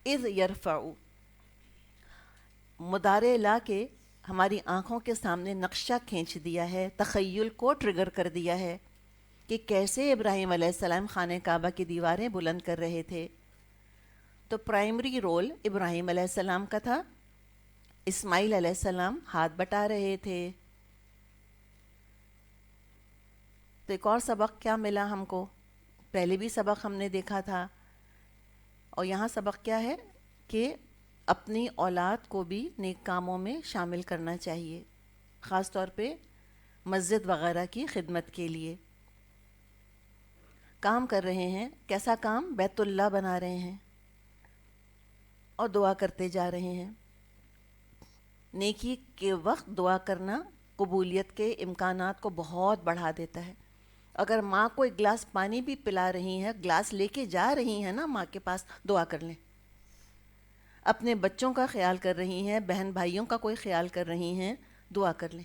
اذ یرفعو، مضارع لا کے ہماری آنکھوں کے سامنے نقشہ کھینچ دیا ہے، تخیل کو ٹریگر کر دیا ہے کہ کیسے ابراہیم علیہ السلام خانہ کعبہ کی دیواریں بلند کر رہے تھے. تو پرائمری رول ابراہیم علیہ السلام کا تھا. اسماعیل علیہ السلام ہاتھ بٹا رہے تھے. تو ایک اور سبق کیا ملا ہم کو؟ پہلے بھی سبق ہم نے دیکھا تھا، اور یہاں سبق کیا ہے کہ اپنی اولاد کو بھی نیک کاموں میں شامل کرنا چاہیے، خاص طور پہ مسجد وغیرہ کی خدمت کے لیے۔ کام کر رہے ہیں، کیسا کام؟ بیت اللہ بنا رہے ہیں اور دعا کرتے جا رہے ہیں۔ نیکی کے وقت دعا کرنا قبولیت کے امکانات کو بہت بڑھا دیتا ہے۔ اگر ماں کو ایک گلاس پانی بھی پلا رہی ہیں، گلاس لے کے جا رہی ہیں نا ماں کے پاس، دعا کر لیں۔ اپنے بچوں کا خیال کر رہی ہیں، بہن بھائیوں کا کوئی خیال کر رہی ہیں، دعا کر لیں۔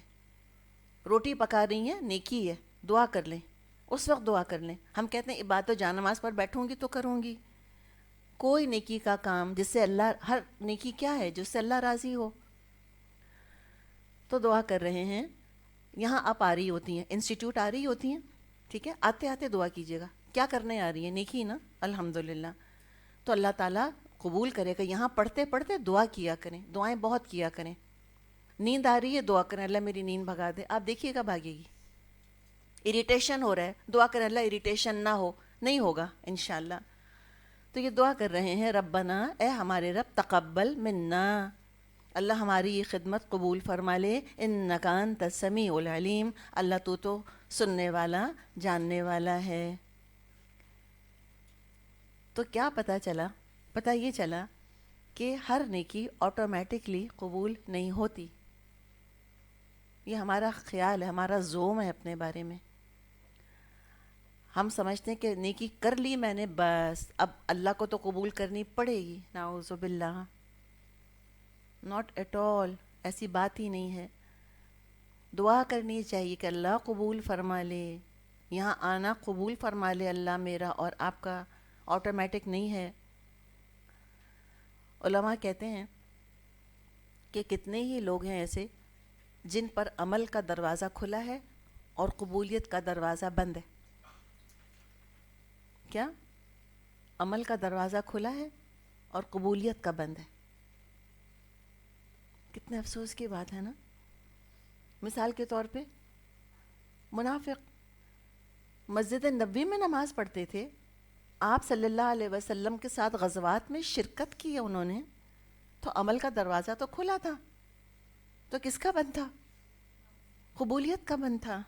روٹی پکا رہی ہیں، نیکی ہے، دعا کر لیں، اس وقت دعا کر لیں۔ ہم کہتے ہیں عبادت و جانماز پر بیٹھوں گی تو کروں گی، کوئی نیکی کا کام جس سے اللہ، ہر نیکی کیا ہے؟ جس سے اللہ راضی ہو، تو دعا کر رہے ہیں۔ یہاں آپ آ رہی ہوتی ہیں، انسٹیٹیوٹ آ رہی ہوتی ہیں، ٹھیک ہے، آتے آتے دعا کیجیے گا۔ کیا کرنے آ رہی ہیں؟ نیکی نا، الحمدللہ۔ تو اللہ تعالیٰ قبول کرے گا۔ یہاں پڑھتے پڑھتے دعا کیا کریں، دعائیں بہت کیا کریں۔ نیند آ رہی ہے، دعا کریں اللہ میری نیند بھگا دے، آپ دیکھیے گا بھاگے گی۔ اریٹیشن ہو رہا ہے، دعا کریں اللہ اریٹیشن نہ ہو، نہیں ہوگا انشاءاللہ۔ تو یہ دعا کر رہے ہیں، ربنا، اے ہمارے رب، تقبل منا، اللہ ہماری یہ خدمت قبول فرما لے، انکا انت السمیع العلیم، اللہ تو سننے والا، جاننے والا ہے۔ تو کیا پتہ چلا؟ پتہ یہ چلا کہ ہر نیکی آٹومیٹکلی قبول نہیں ہوتی۔ یہ ہمارا خیال ہے، ہمارا زوم ہے اپنے بارے میں۔ ہم سمجھتے ہیں کہ نیکی کر لی میں نے، بس اب اللہ کو تو قبول کرنی پڑے گی۔ نعوذ باللہ، ناٹ ایٹ آل، ایسی بات ہی نہیں ہے۔ دعا کرنی چاہیے کہ اللہ قبول فرما لے، یہاں آنا قبول فرما لے اللہ میرا اور آپ کا، آٹومیٹک نہیں ہے۔ علماء کہتے ہیں کہ کتنے ہی لوگ ہیں ایسے جن پر عمل کا دروازہ کھلا ہے اور قبولیت کا دروازہ بند ہے۔ کیا؟ عمل کا دروازہ کھلا ہے اور قبولیت کا بند ہے۔ کتنے افسوس کی بات ہے نا۔ مثال کے طور پہ منافق مسجد نبوی میں نماز پڑھتے تھے، آپ صلی اللہ علیہ وسلم کے ساتھ غزوات میں شرکت کی ہے انہوں نے، تو عمل کا دروازہ تو کھلا تھا، تو کس کا بند تھا؟ قبولیت کا بند تھا۔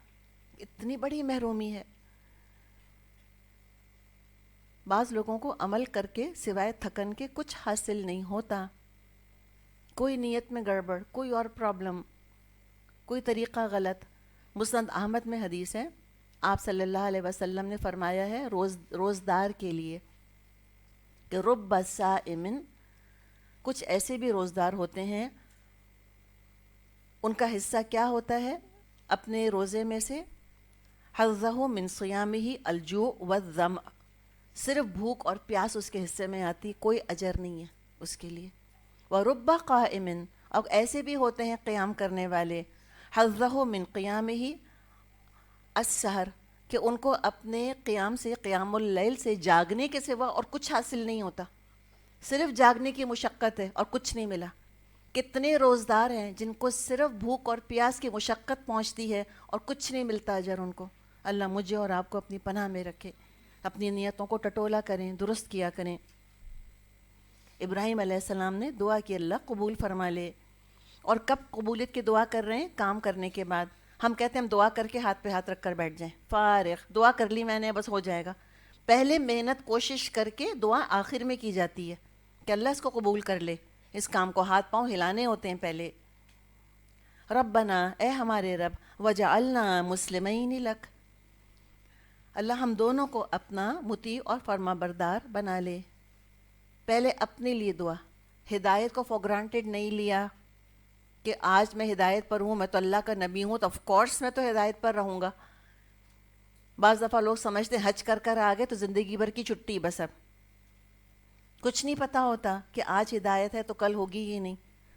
اتنی بڑی محرومی ہے۔ بعض لوگوں کو عمل کر کے سوائے تھکن کے کچھ حاصل نہیں ہوتا، کوئی نیت میں گڑبڑ، کوئی اور پرابلم، کوئی طریقہ غلط۔ مسند احمد میں حدیث ہے، آپ صلی اللہ علیہ وسلم نے فرمایا ہے روزدار کے لیے کہ رب صائم، کچھ ایسے بھی روزدار ہوتے ہیں، ان کا حصہ کیا ہوتا ہے اپنے روزے میں سے؟ حظہ من صیامہ الجوع والظمأ، صرف بھوک اور پیاس اس کے حصے میں آتی، کوئی اجر نہیں ہے اس کے لیے۔ وَرُبَّ قَائِمٍ، اور ایسے بھی ہوتے ہیں قیام کرنے والے، حظہ من قیامہ السحر، کہ ان کو اپنے قیام سے، قیام اللیل سے، جاگنے کے سوا اور کچھ حاصل نہیں ہوتا، صرف جاگنے کی مشقت ہے اور کچھ نہیں ملا۔ کتنے روزدار ہیں جن کو صرف بھوک اور پیاس کی مشقت پہنچتی ہے اور کچھ نہیں ملتا اجر ان کو۔ اللہ مجھے اور آپ کو اپنی پناہ میں رکھے، اپنی نیتوں کو ٹٹولا کریں، درست کیا کریں۔ ابراہیم علیہ السلام نے دعا کی اللہ قبول فرما لے، اور کب قبولیت کی دعا کر رہے ہیں؟ کام کرنے کے بعد۔ ہم کہتے ہیں ہم دعا کر کے ہاتھ پہ ہاتھ رکھ کر بیٹھ جائیں، فارغ، دعا کر لی میں نے بس ہو جائے گا۔ پہلے محنت کوشش کر کے دعا آخر میں کی جاتی ہے کہ اللہ اس کو قبول کر لے، اس کام کو ہاتھ پاؤں ہلانے ہوتے ہیں پہلے۔ ربنا، اے ہمارے رب، وجعلنا مسلمین لک، اللہ ہم دونوں کو اپنا مطیع اور فرما بردار بنا لے۔ پہلے اپنے لیے دعا، ہدایت کو فور گرانٹیڈ نہیں لیا کہ آج میں ہدایت پر ہوں، میں تو اللہ کا نبی ہوں تو آف کورس میں تو ہدایت پر رہوں گا۔ بعض دفعہ لوگ سمجھتے ہیں حج کر کر آگے تو زندگی بھر کی چھٹی، بس اب کچھ نہیں پتہ ہوتا کہ آج ہدایت ہے تو کل ہوگی ہی نہیں۔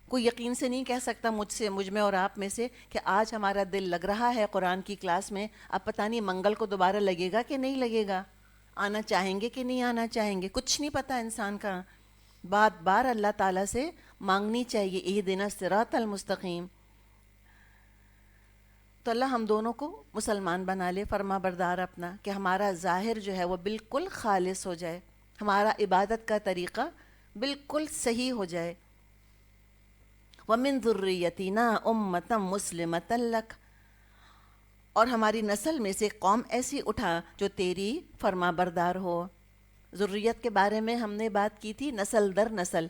کوئی یقین سے نہیں کہہ سکتا مجھ میں اور آپ میں سے کہ آج ہمارا دل لگ رہا ہے قرآن کی کلاس میں، اب پتہ نہیں منگل کو دوبارہ لگے گا کہ نہیں لگے گا، آنا چاہیں گے کہ نہیں آنا چاہیں گے، کچھ نہیں پتہ انسان کا۔ بار بار اللہ تعالیٰ سے مانگنی چاہیے، اہدنا الصراط المستقیم۔ تو اللہ ہم دونوں کو مسلمان بنا لے، فرما بردار اپنا، کہ ہمارا ظاہر جو ہے وہ بالکل خالص ہو جائے، ہمارا عبادت کا طریقہ بالکل صحیح ہو جائے۔ وَمِن ذُرِّيَّتِنَا أُمَّةً مُسْلِمَةً لَكَ، اور ہماری نسل میں سے قوم ایسی اٹھا جو تیری فرما بردار ہو۔ ذریت کے بارے میں ہم نے بات کی تھی، نسل در نسل،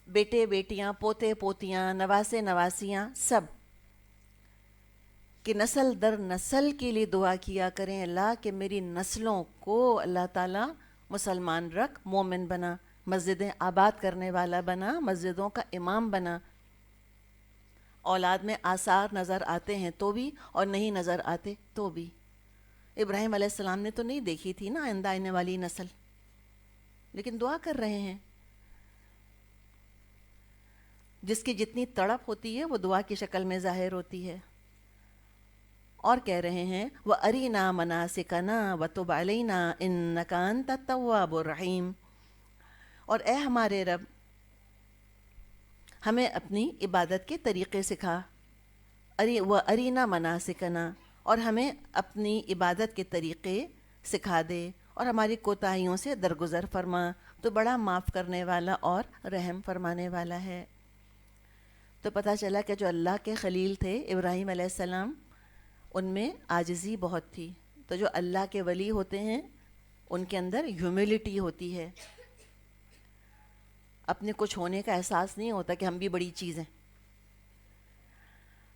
بیٹے بیٹیاں، پوتے پوتیاں، نواسے نواسیاں، سب، کہ نسل در نسل کے لیے دعا کیا کریں، اللہ کہ میری نسلوں کو اللہ تعالیٰ مسلمان رکھ، مومن بنا، مسجدیں آباد کرنے والا بنا، مسجدوں کا امام بنا۔ اولاد میں آثار نظر آتے ہیں تو بھی، اور نہیں نظر آتے تو بھی۔ ابراہیم علیہ السلام نے تو نہیں دیکھی تھی نا آئندہ آنے والی نسل، لیکن دعا کر رہے ہیں۔ جس کی جتنی تڑپ ہوتی ہے وہ دعا کی شکل میں ظاہر ہوتی ہے۔ اور کہہ رہے ہیں وَأَرِنَا مَنَاسِكَنَا وَتُبْ عَلَيْنَا إِنَّكَ أَنْتَ التَّوَّابُ الرَّحِيمُ، اور اے ہمارے رب ہمیں اپنی عبادت کے طریقے سکھا، وَأَرِنَا مَنَاسِكَنَا، اور ہمیں اپنی عبادت کے طریقے سکھا دے، اور ہماری کوتاہیوں سے درگزر فرما، تو بڑا معاف کرنے والا اور رحم فرمانے والا ہے۔ تو پتہ چلا کہ جو اللہ کے خلیل تھے ابراہیم علیہ السلام، ان میں عاجزی بہت تھی۔ تو جو اللہ کے ولی ہوتے ہیں ان کے اندر ہیوملٹی ہوتی ہے، اپنے کچھ ہونے کا احساس نہیں ہوتا کہ ہم بھی بڑی چیز ہیں۔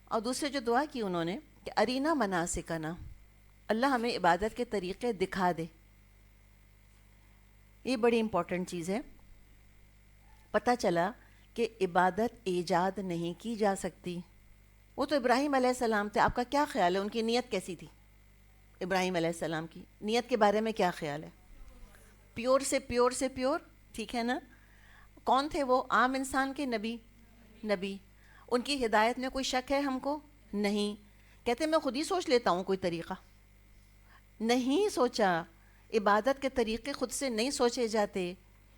اور دوسرے جو دعا کی انہوں نے کہ ارینا مناسکنا، اللہ ہمیں عبادت کے طریقے دکھا دے۔ یہ بڑی امپورٹنٹ چیز ہے۔ پتہ چلا کہ عبادت ایجاد نہیں کی جا سکتی۔ وہ تو ابراہیم علیہ السلام تھے، آپ کا کیا خیال ہے ان کی نیت کیسی تھی؟ ابراہیم علیہ السلام کی نیت کے بارے میں کیا خیال ہے؟ پیور سے پیور سے پیور، ٹھیک ہے نا؟ کون تھے وہ؟ عام انسان کے نبی۔ ان کی ہدایت میں کوئی شک ہے ہم کو؟ نہیں۔ کہتے میں خود ہی سوچ لیتا ہوں کوئی طریقہ، نہیں سوچا۔ عبادت کے طریقے خود سے نہیں سوچے جاتے۔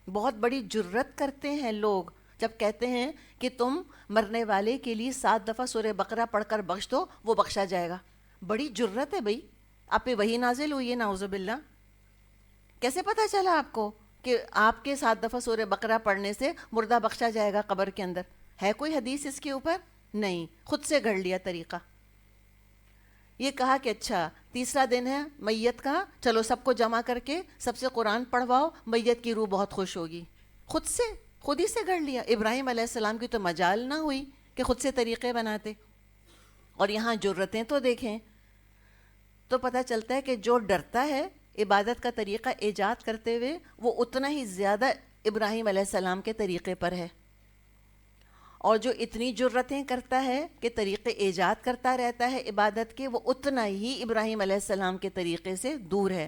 بہت بڑی جرت کرتے ہیں لوگ جب کہتے ہیں کہ تم مرنے والے کے لیے 7 دفعہ سورہ بقرہ پڑھ کر بخش دو، وہ بخشا جائے گا۔ بڑی جرت ہے بھئی، آپ پہ وہی نازل ہوئی ہے، نعوذ باللہ۔ کیسے پتہ چلا آپ کو کہ آپ کے 7 دفعہ سورہ بقرہ پڑھنے سے مردہ بخشا جائے گا قبر کے اندر؟ ہے کوئی حدیث اس کے اوپر؟ نہیں، خود سے گھڑ لیا طریقہ۔ یہ کہا کہ اچھا 3 دن ہے میت کا، چلو سب کو جمع کر کے سب سے قرآن پڑھواؤ، میت کی روح بہت خوش ہوگی۔ خود ہی سے گھڑ لیا۔ ابراہیم علیہ السلام کی تو مجال نہ ہوئی کہ خود سے طریقے بناتے، اور یہاں جرتیں تو دیکھیں۔ تو پتہ چلتا ہے کہ جو ڈرتا ہے عبادت کا طریقہ ایجاد کرتے ہوئے، وہ اتنا ہی زیادہ ابراہیم علیہ السلام کے طریقے پر ہے، اور جو اتنی جرتیں کرتا ہے کہ طریقے ایجاد کرتا رہتا ہے عبادت کے، وہ اتنا ہی ابراہیم علیہ السلام کے طریقے سے دور ہے۔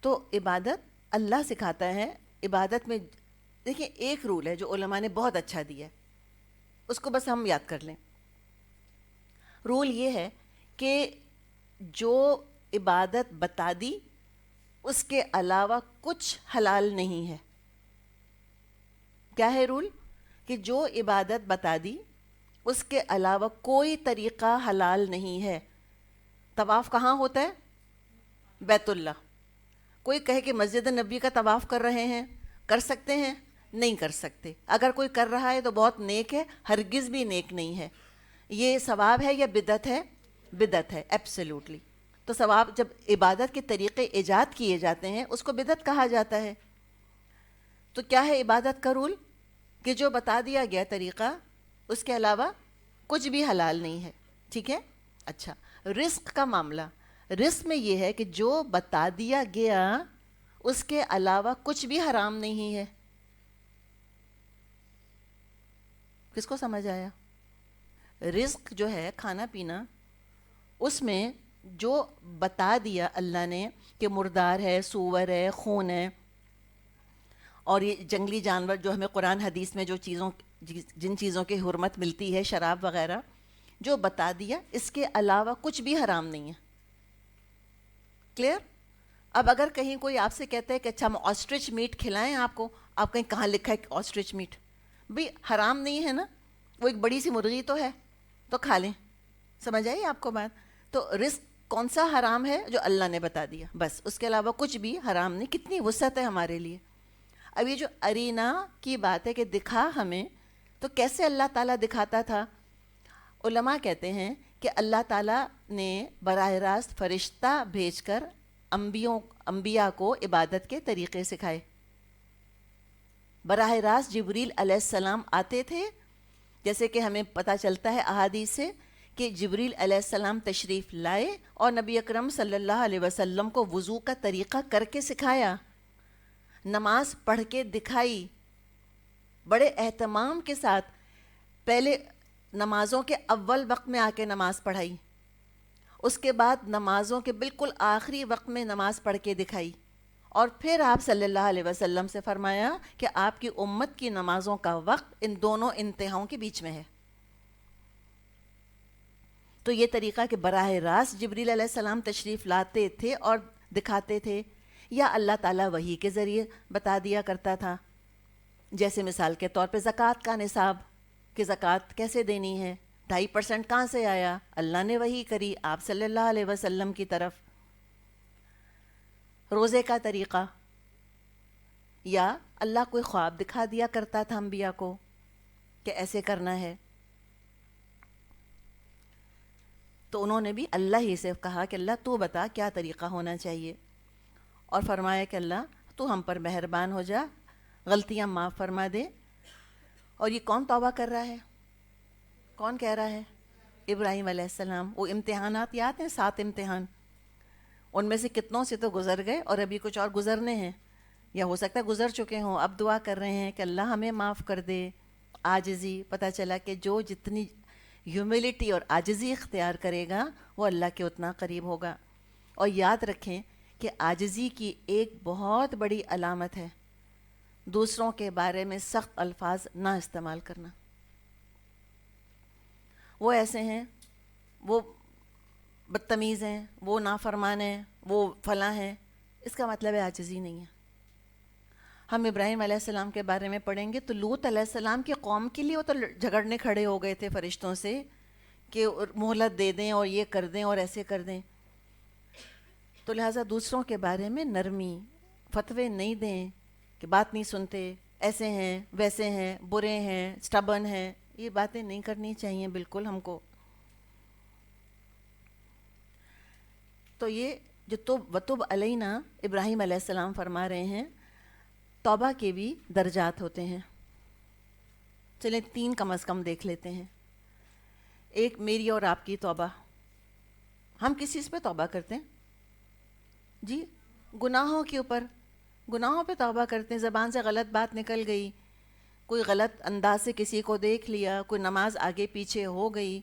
تو عبادت اللہ سکھاتا ہے۔ عبادت میں دیکھیں ایک رول ہے جو علماء نے بہت اچھا دیا ہے، اس کو بس ہم یاد کر لیں۔ رول یہ ہے کہ جو عبادت بتا دی اس کے علاوہ کچھ حلال نہیں ہے۔ کیا ہے رول؟ کہ جو عبادت بتا دی اس کے علاوہ کوئی طریقہ حلال نہیں ہے۔ طواف کہاں ہوتا ہے؟ بیت اللہ۔ کوئی کہے کہ مسجد نبی کا طواف کر رہے ہیں، کر سکتے ہیں؟ نہیں کر سکتے۔ اگر کوئی کر رہا ہے تو بہت نیک ہے، ہرگز بھی نیک نہیں ہے۔ یہ ثواب ہے یا بدعت ہے؟ بدعت ہے، ایبسلیوٹلی۔ تو ثواب جب عبادت کے طریقے ایجاد کیے جاتے ہیں اس کو بدعت کہا جاتا ہے۔ تو کیا ہے عبادت کا رول؟ کہ جو بتا دیا گیا طریقہ اس کے علاوہ کچھ بھی حلال نہیں ہے، ٹھیک ہے؟ اچھا، رزق کا معاملہ، رزق میں یہ ہے کہ جو بتا دیا گیا اس کے علاوہ کچھ بھی حرام نہیں ہے۔ کس کو سمجھ آیا؟ رزق جو ہے کھانا پینا، اس میں جو بتا دیا اللہ نے کہ مردار ہے، سور ہے، خون ہے، اور یہ جنگلی جانور جو ہمیں قرآن حدیث میں جن چیزوں کی حرمت ملتی ہے، شراب وغیرہ، جو بتا دیا اس کے علاوہ کچھ بھی حرام نہیں ہے۔ کلیئر؟ اب اگر کہیں کوئی آپ سے کہتا ہے کہ اچھا ہم آسٹرچ میٹ کھلائیں آپ کو، آپ کہیں کہاں لکھا ہے آسٹرچ میٹ؟ بھئی حرام نہیں ہے نا، وہ ایک بڑی سی مرغی تو ہے، تو کھا لیں۔ سمجھ آئی آپ کو بات؟ تو رزق کون سا حرام ہے؟ جو اللہ نے بتا دیا بس، اس کے علاوہ کچھ بھی حرام نہیں. کتنی وسعت ہے ہمارے لیے. اب یہ جو ارینا کی بات ہے کہ دکھا ہمیں، تو کیسے اللہ تعالیٰ دکھاتا تھا؟ علماء کہتے ہیں کہ اللہ تعالیٰ نے براہ راست فرشتہ بھیج کر انبیاء کو عبادت کے طریقے سکھائے. براہ راست جبریل علیہ السلام آتے تھے، جیسے کہ ہمیں پتہ چلتا ہے احادیث سے کہ جبریل علیہ السلام تشریف لائے اور نبی اکرم صلی اللہ علیہ وسلم کو وضو کا طریقہ کر کے سکھایا، نماز پڑھ کے دکھائی بڑے اہتمام کے ساتھ. پہلے نمازوں کے اول وقت میں آ کے نماز پڑھائی، اس کے بعد نمازوں کے بالکل آخری وقت میں نماز پڑھ کے دکھائی، اور پھر آپ صلی اللہ علیہ وسلم سے فرمایا کہ آپ کی امت کی نمازوں کا وقت ان دونوں انتہاؤں کے بیچ میں ہے. تو یہ طریقہ کہ براہ راست جبریل علیہ السلام تشریف لاتے تھے اور دکھاتے تھے، یا اللہ تعالیٰ وحی کے ذریعے بتا دیا کرتا تھا. جیسے مثال کے طور پہ زکوٰۃ کا نصاب، کہ زکوٰۃ کیسے دینی ہے، 2.5% کہاں سے آیا؟ اللہ نے وحی کری آپ صلی اللہ علیہ وسلم کی طرف. روزے کا طریقہ، یا اللہ کوئی خواب دکھا دیا کرتا تھا انبیاء کو کہ ایسے کرنا ہے، تو انہوں نے بھی اللہ ہی سے کہا کہ اللہ تو بتا کیا طریقہ ہونا چاہیے، اور فرمایا کہ اللہ تو ہم پر مہربان ہو جا، غلطیاں معاف فرما دے. اور یہ کون توبہ کر رہا ہے؟ کون کہہ رہا ہے؟ ابراہیم علیہ السلام. وہ امتحانات یاد ہیں، 7 امتحان، ان میں سے کتنوں سے تو گزر گئے اور ابھی کچھ اور گزرنے ہیں، یا ہو سکتا ہے گزر چکے ہوں. اب دعا کر رہے ہیں کہ اللہ ہمیں معاف کر دے. عاجزی، پتہ چلا کہ جو جتنی ہیوملٹی اور عاجزی اختیار کرے گا وہ اللہ کے اتنا قریب ہوگا. اور یاد رکھیں کہ عاجزی کی ایک بہت بڑی علامت ہے دوسروں کے بارے میں سخت الفاظ نہ استعمال کرنا. وہ ایسے ہیں، وہ بدتمیز ہیں، وہ نافرمان ہیں، وہ فلاں ہیں، اس کا مطلب ہے عاجزی نہیں ہے. ہم ابراہیم علیہ السلام کے بارے میں پڑھیں گے تو لوط علیہ السلام کی قوم کے لیے وہ تو جھگڑنے کھڑے ہو گئے تھے فرشتوں سے کہ مہلت دے دیں اور یہ کر دیں اور ایسے کر دیں. تو لہٰذا دوسروں کے بارے میں نرمی، فتوے نہیں دیں کہ بات نہیں سنتے، ایسے ہیں ویسے ہیں، برے ہیں، سٹبن ہیں، یہ باتیں نہیں کرنی چاہیے بالکل ہم کو. تو یہ جو وتب علینا ابراہیم علیہ السلام فرما رہے ہیں، توبہ کے بھی درجات ہوتے ہیں. چلیں 3 کم از کم دیکھ لیتے ہیں. ایک میری اور آپ کی توبہ. ہم کس چیز پہ توبہ کرتے ہیں؟ جی گناہوں کے اوپر، گناہوں پہ توبہ کرتے ہیں. زبان سے غلط بات نکل گئی، کوئی غلط انداز سے کسی کو دیکھ لیا، کوئی نماز آگے پیچھے ہو گئی،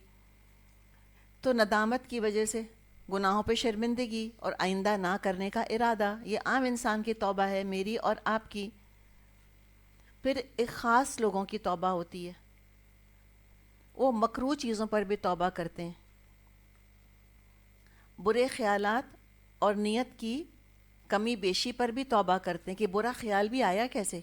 تو ندامت کی وجہ سے گناہوں پہ شرمندگی اور آئندہ نہ کرنے کا ارادہ. یہ عام انسان کی توبہ ہے، میری اور آپ کی. پھر ایک خاص لوگوں کی توبہ ہوتی ہے، وہ مکروہ چیزوں پر بھی توبہ کرتے ہیں، برے خیالات اور نیت کی کمی بیشی پر بھی توبہ کرتے ہیں کہ برا خیال بھی آیا کیسے.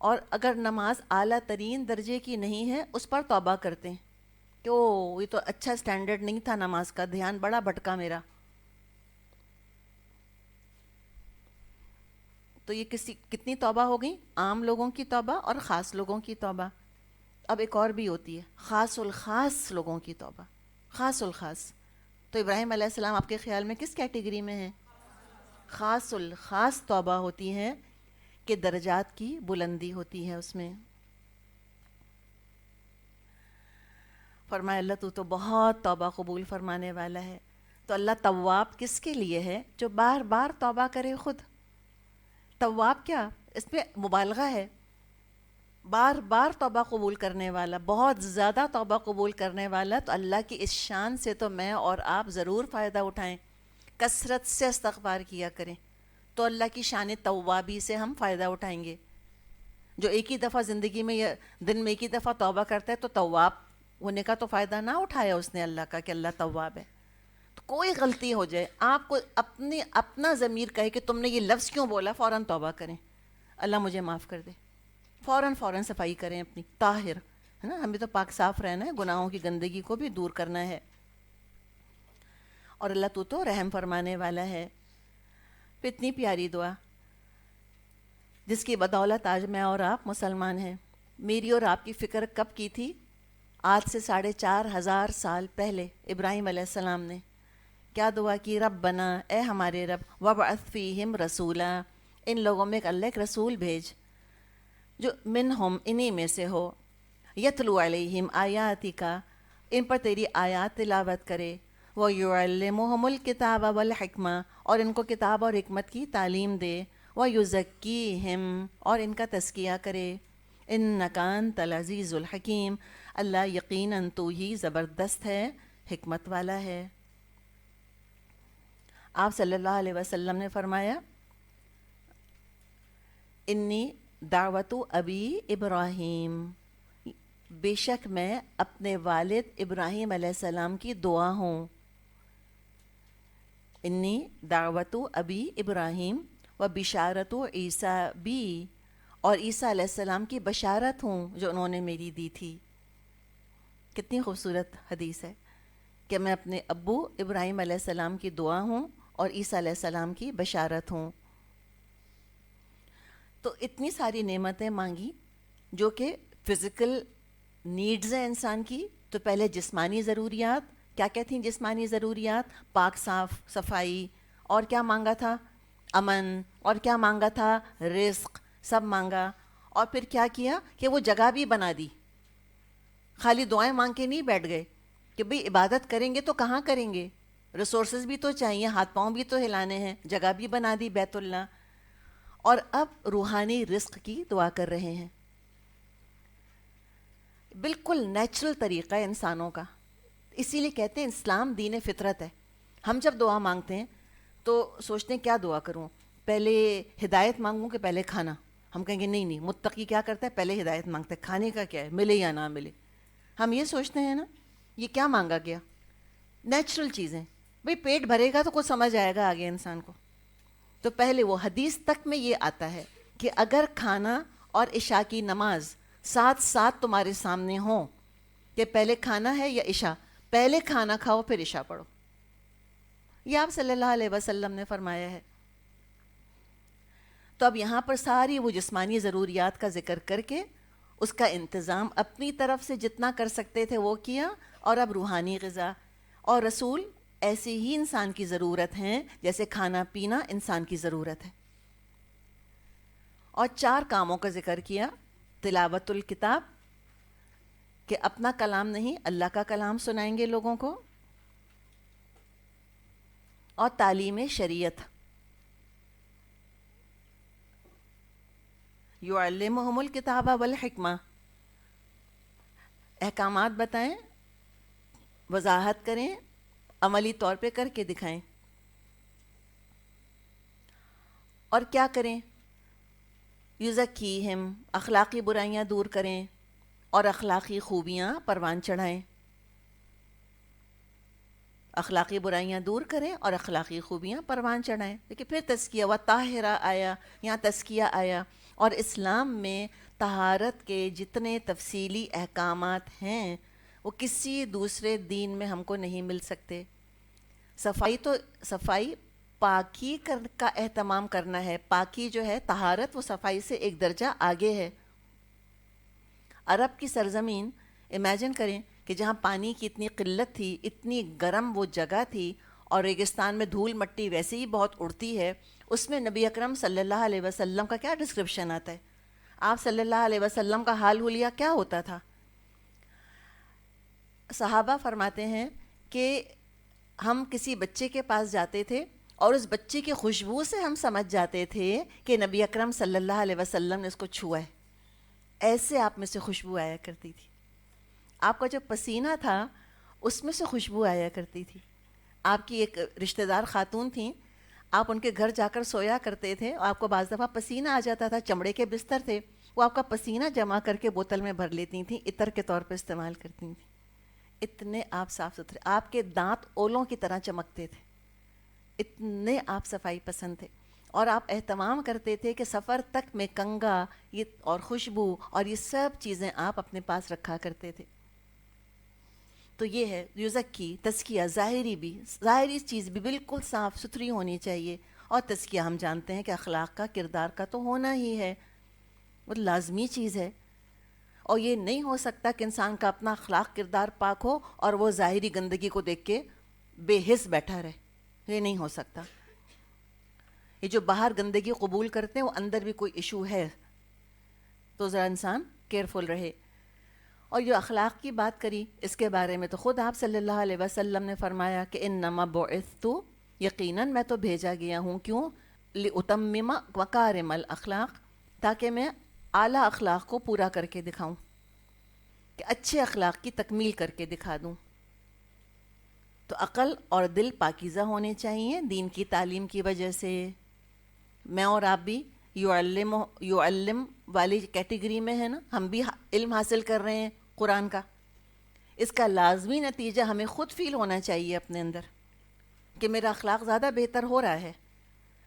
اور اگر نماز اعلیٰ ترین درجے کی نہیں ہے اس پر توبہ کرتے ہیں کہ یہ تو اچھا سٹینڈرڈ نہیں تھا نماز کا، دھیان بڑا بھٹکا میرا. تو یہ کتنی توبہ ہو گئی؟ عام لوگوں کی توبہ اور خاص لوگوں کی توبہ. اب ایک اور بھی ہوتی ہے، خاص الخاص لوگوں کی توبہ. خاص الخاص، تو ابراہیم علیہ السلام آپ کے خیال میں کس کیٹیگری میں ہیں؟ خاص الخاص توبہ ہوتی ہے کہ درجات کی بلندی ہوتی ہے اس میں. فرمایا اللہ تو بہت توبہ قبول فرمانے والا ہے. تو اللہ تواب کس کے لیے ہے؟ جو بار بار توبہ کرے خود. تواب کیا، اس میں مبالغہ ہے، بار بار توبہ قبول کرنے والا، بہت زیادہ توبہ قبول کرنے والا. تو اللہ کی اس شان سے تو میں اور آپ ضرور فائدہ اٹھائیں، کثرت سے استغفار کیا کریں، تو اللہ کی شان توابی سے ہم فائدہ اٹھائیں گے. جو ایک ہی دفعہ زندگی میں یا دن میں ایک ہی دفعہ توبہ کرتا ہے تو تواب ہونے کا تو فائدہ نہ اٹھایا اس نے اللہ کا کہ اللہ تواب ہے. تو کوئی غلطی ہو جائے، آپ کو اپنا ضمیر کہے کہ تم نے یہ لفظ کیوں بولا، فوراً توبہ کریں، اللہ مجھے معاف کر دے، فوراً صفائی کریں اپنی، طاہر ہے نا. ہمیں تو پاک صاف رہنا ہے, گناہوں کی گندگی کو بھی دور کرنا ہے. اور اللہ تو رحم فرمانے والا ہے. پھر اتنی پیاری دعا جس کی بدولت آج میں اور آپ مسلمان ہیں. میری اور آپ کی فکر کب کی تھی؟ آج سے 4,500 سال پہلے ابراہیم علیہ السلام نے کیا دعا کی؟ ربنا, اے ہمارے رب, وابعث فیہم رسولا, ان لوگوں میں اللہ ایک رسول بھیج جو منہم, انہی میں سے ہو, یتلو علیہم آیاتکا, ان پر تیری آیات تلاوت کرے, وَيُعَلِّمُهُمُ الْكِتَابَ وَالْحِکْمَةَ, اور ان کو کتاب اور حکمت کی تعلیم دے, وَيُزَكِّيهِمْ, اور ان کا تزکیہ کرے, إِنَّكَ أَنْتَ الْعَزِيزُ الْحَكِيمُ, اللہ یقیناً تو ہی زبردست ہے, حکمت والا ہے. آپ صلی اللہ علیہ وسلم نے فرمایا, انی دعوت ابی ابراہیم, بے شک میں اپنے والد ابراہیم علیہ السلام کی دعا ہوں. انی دعوت ابی ابراہیم و بشارت عیسیٰ بی, اور عیسیٰ علیہ السلام کی بشارت ہوں جو انہوں نے میری دی تھی. کتنی خوبصورت حدیث ہے کہ میں اپنے ابو ابراہیم علیہ السلام کی دعا ہوں اور عیسیٰ علیہ السلام کی بشارت ہوں. تو اتنی ساری نعمتیں مانگی جو کہ فزیکل نیڈز ہیں انسان کی. تو پہلے جسمانی ضروریات, کیا کیا تھیں جسمانی ضروریات؟ پاک صاف صفائی, اور کیا مانگا تھا؟ امن, اور کیا مانگا تھا؟ رزق, سب مانگا. اور پھر کیا کیا کہ وہ جگہ بھی بنا دی. خالی دعائیں مانگ کے نہیں بیٹھ گئے کہ بھئی عبادت کریں گے تو کہاں کریں گے, ریسورسز بھی تو چاہیے, ہاتھ پاؤں بھی تو ہلانے ہیں, جگہ بھی بنا دی بیت اللہ. اور اب روحانی رزق کی دعا کر رہے ہیں. بالکل نیچرل طریقہ ہے انسانوں کا. اسی لیے کہتے ہیں اسلام دین فطرت ہے. ہم جب دعا مانگتے ہیں تو سوچتے ہیں کیا دعا کروں, پہلے ہدایت مانگوں کہ پہلے کھانا. ہم کہیں گے نہیں, متقی کیا کرتا ہے, پہلے ہدایت مانگتا ہے, کھانے کا کیا ہے, ملے یا نہ ملے. ہم یہ سوچتے ہیں نا, یہ کیا مانگا گیا؟ نیچرل چیزیں. بھئی پیٹ بھرے گا تو کچھ سمجھ آئے گا آگے انسان کو. تو پہلے وہ حدیث تک میں یہ آتا ہے کہ اگر کھانا اور عشاء کی نماز ساتھ ساتھ تمہارے سامنے ہوں کہ پہلے کھانا ہے یا عشاء, پہلے کھانا کھاؤ پھر عشاء پڑھو. یہ آپ صلی اللہ علیہ وسلم نے فرمایا ہے. تو اب یہاں پر ساری وہ جسمانی ضروریات کا ذکر کر کے اس کا انتظام اپنی طرف سے جتنا کر سکتے تھے وہ کیا. اور اب روحانی غذا اور رسول ایسے ہی انسان کی ضرورت ہیں جیسے کھانا پینا انسان کی ضرورت ہے. اور 4 کاموں کا ذکر کیا. تلاوت الکتاب, کہ اپنا کلام نہیں اللہ کا کلام سنائیں گے لوگوں کو. اور تعلیم شریعت, یعلمہم الکتاب والحکمہ, احکامات بتائیں, وضاحت کریں, عملی طور پہ کر کے دکھائیں. اور کیا کریں؟ یزکیہم, اخلاقی برائیاں دور کریں اور اخلاقی خوبیاں پروان چڑھائیں. اخلاقی برائیاں دور کریں اور اخلاقی خوبیاں پروان چڑھائیں. لیکن پھر تزکیہ و طاہرہ آیا, یہاں تزکیہ آیا. اور اسلام میں طہارت کے جتنے تفصیلی احکامات ہیں وہ کسی دوسرے دین میں ہم کو نہیں مل سکتے. صفائی پاکی کا اہتمام کرنا ہے. پاکی جو ہے طہارت, وہ صفائی سے ایک درجہ آگے ہے. عرب کی سرزمین امیجن کریں کہ جہاں پانی کی اتنی قلت تھی, اتنی گرم وہ جگہ تھی, اور ریگستان میں دھول مٹی ویسے ہی بہت اڑتی ہے, اس میں نبی اکرم صلی اللہ علیہ وسلم کا کیا ڈسکرپشن آتا ہے. آپ صلی اللہ علیہ وسلم کا حال حلیہ کیا ہوتا تھا؟ صحابہ فرماتے ہیں کہ ہم کسی بچے کے پاس جاتے تھے اور اس بچے کی خوشبو سے ہم سمجھ جاتے تھے کہ نبی اکرم صلی اللہ علیہ وسلم نے اس کو چھوا ہے. ایسے آپ میں سے خوشبو آیا کرتی تھی. آپ کا جو پسینہ تھا اس میں سے خوشبو آیا کرتی تھی. آپ کی ایک رشتہ دار خاتون تھیں, آپ ان کے گھر جا کر سویا کرتے تھے, اور آپ کو بعض دفعہ پسینہ آ جاتا تھا. چمڑے کے بستر تھے, وہ آپ کا پسینہ جمع کر کے بوتل میں بھر لیتی تھیں, عطر کے طور پہ استعمال کرتی تھیں. اتنے آپ صاف ستھرے, آپ کے دانت اولوں کی طرح چمکتے تھے, اتنے آپ صفائی پسند تھے. اور آپ اہتمام کرتے تھے کہ سفر تک میں کنگا یہ اور خوشبو اور یہ سب چیزیں آپ اپنے پاس رکھا کرتے تھے. تو یہ ہے یزکی تزکیہ، ظاہری بھی، ظاہری چیز بھی بالکل صاف ستھری ہونی چاہیے. اور تزکیہ ہم جانتے ہیں کہ اخلاق کا، کردار کا تو ہونا ہی ہے، وہ لازمی چیز ہے. اور یہ نہیں ہو سکتا کہ انسان کا اپنا اخلاق کردار پاک ہو اور وہ ظاہری گندگی کو دیکھ کے بے حس بیٹھا رہے. یہ نہیں ہو سکتا. یہ جو باہر گندگی قبول کرتے ہیں وہ اندر بھی کوئی ایشو ہے، تو ذرا انسان کیئرفل رہے. اور جو اخلاق کی بات کری اس کے بارے میں تو خود آپ صلی اللہ علیہ وسلم نے فرمایا کہ انما بعثت، یقیناً میں تو بھیجا گیا ہوں، کیوں؟ لاتمم مکارم الاخلاق، تاکہ میں اعلیٰ اخلاق کو پورا کر کے دکھاؤں، کہ اچھے اخلاق کی تکمیل کر کے دکھا دوں. تو عقل اور دل پاکیزہ ہونے چاہیے دین کی تعلیم کی وجہ سے. میں اور آپ بھی یعلم والی کیٹیگری میں ہے نا، ہم بھی علم حاصل کر رہے ہیں قرآن کا. اس کا لازمی نتیجہ ہمیں خود فیل ہونا چاہیے اپنے اندر کہ میرا اخلاق زیادہ بہتر ہو رہا ہے.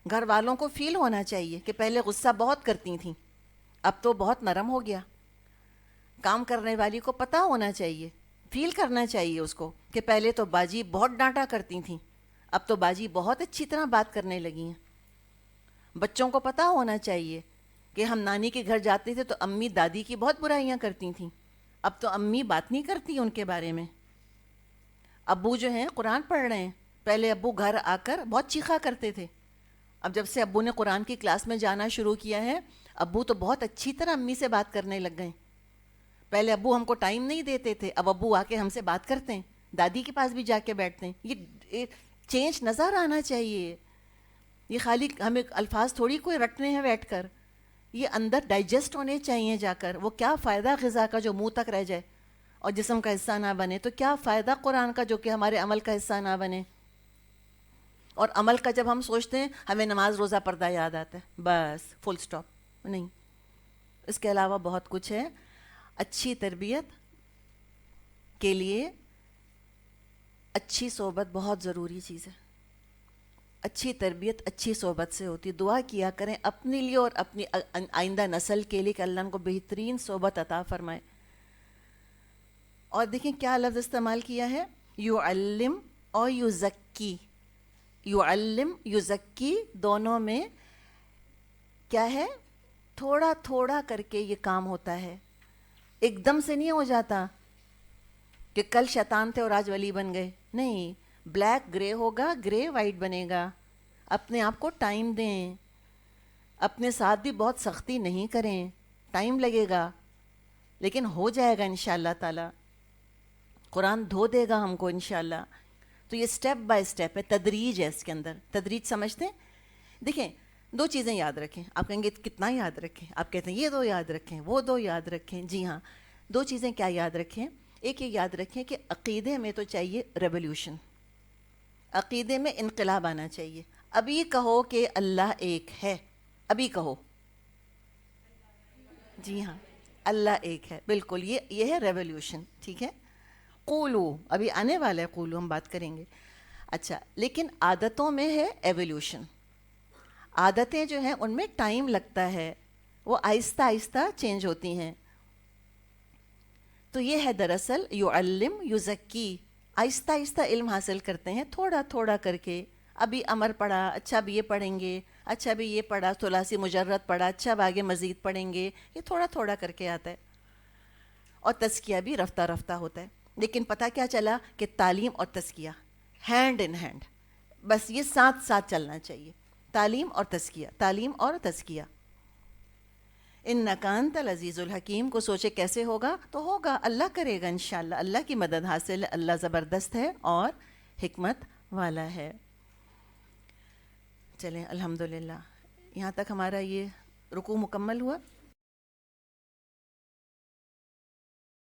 گھر والوں کو فیل ہونا چاہیے کہ پہلے غصہ بہت کرتی تھیں، اب تو بہت نرم ہو گیا. کام کرنے والی کو پتہ ہونا چاہیے، فیل کرنا چاہیے اس کو کہ پہلے تو باجی بہت ڈانٹا کرتی تھیں، اب تو باجی بہت اچھی طرح بات کرنے لگی ہیں. بچوں کو پتہ ہونا چاہیے کہ ہم نانی کے گھر جاتے تھے تو امی دادی کی بہت برائیاں کرتی تھیں، اب تو امی بات نہیں کرتی ان کے بارے میں. ابو جو ہیں قرآن پڑھ رہے ہیں، پہلے ابو گھر آ کر بہت چیخا کرتے تھے، اب جب سے ابو نے قرآن کی کلاس میں جانا شروع کیا ہے ابو تو بہت اچھی طرح امی سے بات کرنے لگ گئے. پہلے ابو ہم کو ٹائم نہیں دیتے تھے، اب ابو آ کے ہم سے بات کرتے ہیں، دادی کے پاس بھی جا کے بیٹھتے ہیں. یہ چینج نظر آنا چاہیے. یہ خالی ہمیں الفاظ تھوڑی کوئی رٹنے ہیں بیٹھ کر، یہ اندر ڈائجسٹ ہونے چاہیے جا کر. وہ کیا فائدہ غذا کا جو منہ تک رہ جائے اور جسم کا حصہ نہ بنے، تو کیا فائدہ قرآن کا جو کہ ہمارے عمل کا حصہ نہ بنے. اور عمل کا جب ہم سوچتے ہیں ہمیں نماز روزہ پردہ یاد آتا ہے، بس فل سٹاپ. نہیں، اس کے علاوہ بہت کچھ ہے. اچھی تربیت کے لیے اچھی صحبت بہت ضروری چیز ہے. اچھی تربیت اچھی صحبت سے ہوتی ہے. دعا کیا کریں اپنے لیے اور اپنی آئندہ نسل کے لیے کہ اللہ ان کو بہترین صحبت عطا فرمائے. اور دیکھیں کیا لفظ استعمال کیا ہے، یعلم اور یزکی. یعلم یزکی دونوں میں کیا ہے، تھوڑا تھوڑا کر کے یہ کام ہوتا ہے. ایک دم سے نہیں ہو جاتا کہ کل شیطان تھے اور آج ولی بن گئے. نہیں، بلیک گرے ہوگا، گرے وائٹ بنے گا. اپنے آپ کو ٹائم دیں، اپنے ساتھ بھی بہت سختی نہیں کریں، ٹائم لگے گا لیکن ہو جائے گا انشاءاللہ تعالی. قرآن دھو دے گا ہم کو انشاءاللہ. تو یہ سٹیپ بائی سٹیپ ہے، تدریج ہے اس کے اندر. تدریج سمجھتے ہیں؟ دیکھیں دو چیزیں یاد رکھیں. آپ کہیں گے کتنا یاد رکھیں؟ آپ کہتے ہیں یہ دو یاد رکھیں، وہ دو یاد رکھیں. جی ہاں، دو چیزیں کیا یاد رکھیں؟ ایک یہ یاد رکھیں کہ عقیدے میں تو چاہیے ریولیوشن، عقیدے میں انقلاب آنا چاہیے. ابھی کہو کہ اللہ ایک ہے، ابھی کہو. جی ہاں، اللہ ایک ہے، بالکل یہ ہے ریولیوشن. ٹھیک ہے، قولو ابھی آنے والا ہے، قولو ہم بات کریں گے. اچھا، لیکن عادتوں میں ہے ایولیوشن. عادتیں جو ہیں ان میں ٹائم لگتا ہے، وہ آہستہ آہستہ چینج ہوتی ہیں. تو یہ ہے دراصل یعلم یزکی، آہستہ آہستہ علم حاصل کرتے ہیں تھوڑا تھوڑا کر کے. ابھی امر پڑھا، اچھا اب یہ پڑھیں گے، اچھا ابھی یہ پڑھا، ثلاثی مجرد پڑھا، اچھا اب آگے مزید پڑھیں گے. یہ تھوڑا تھوڑا کر کے آتا ہے. اور تزکیہ بھی رفتہ رفتہ ہوتا ہے. لیکن پتہ کیا چلا کہ تعلیم اور تزکیہ ہینڈ ان ہینڈ، بس یہ ساتھ ساتھ چلنا چاہیے. تعلیم اور تزکیہ، تعلیم اور تزکیہ. انک انت العزیز الحکیم کو سوچے کیسے ہوگا، تو ہوگا، اللہ کرے گا انشاءاللہ. اللہ کی مدد حاصل ہے، اللہ زبردست ہے اور حکمت والا ہے. چلیں الحمدللہ، یہاں تک ہمارا یہ رکوع مکمل ہوا.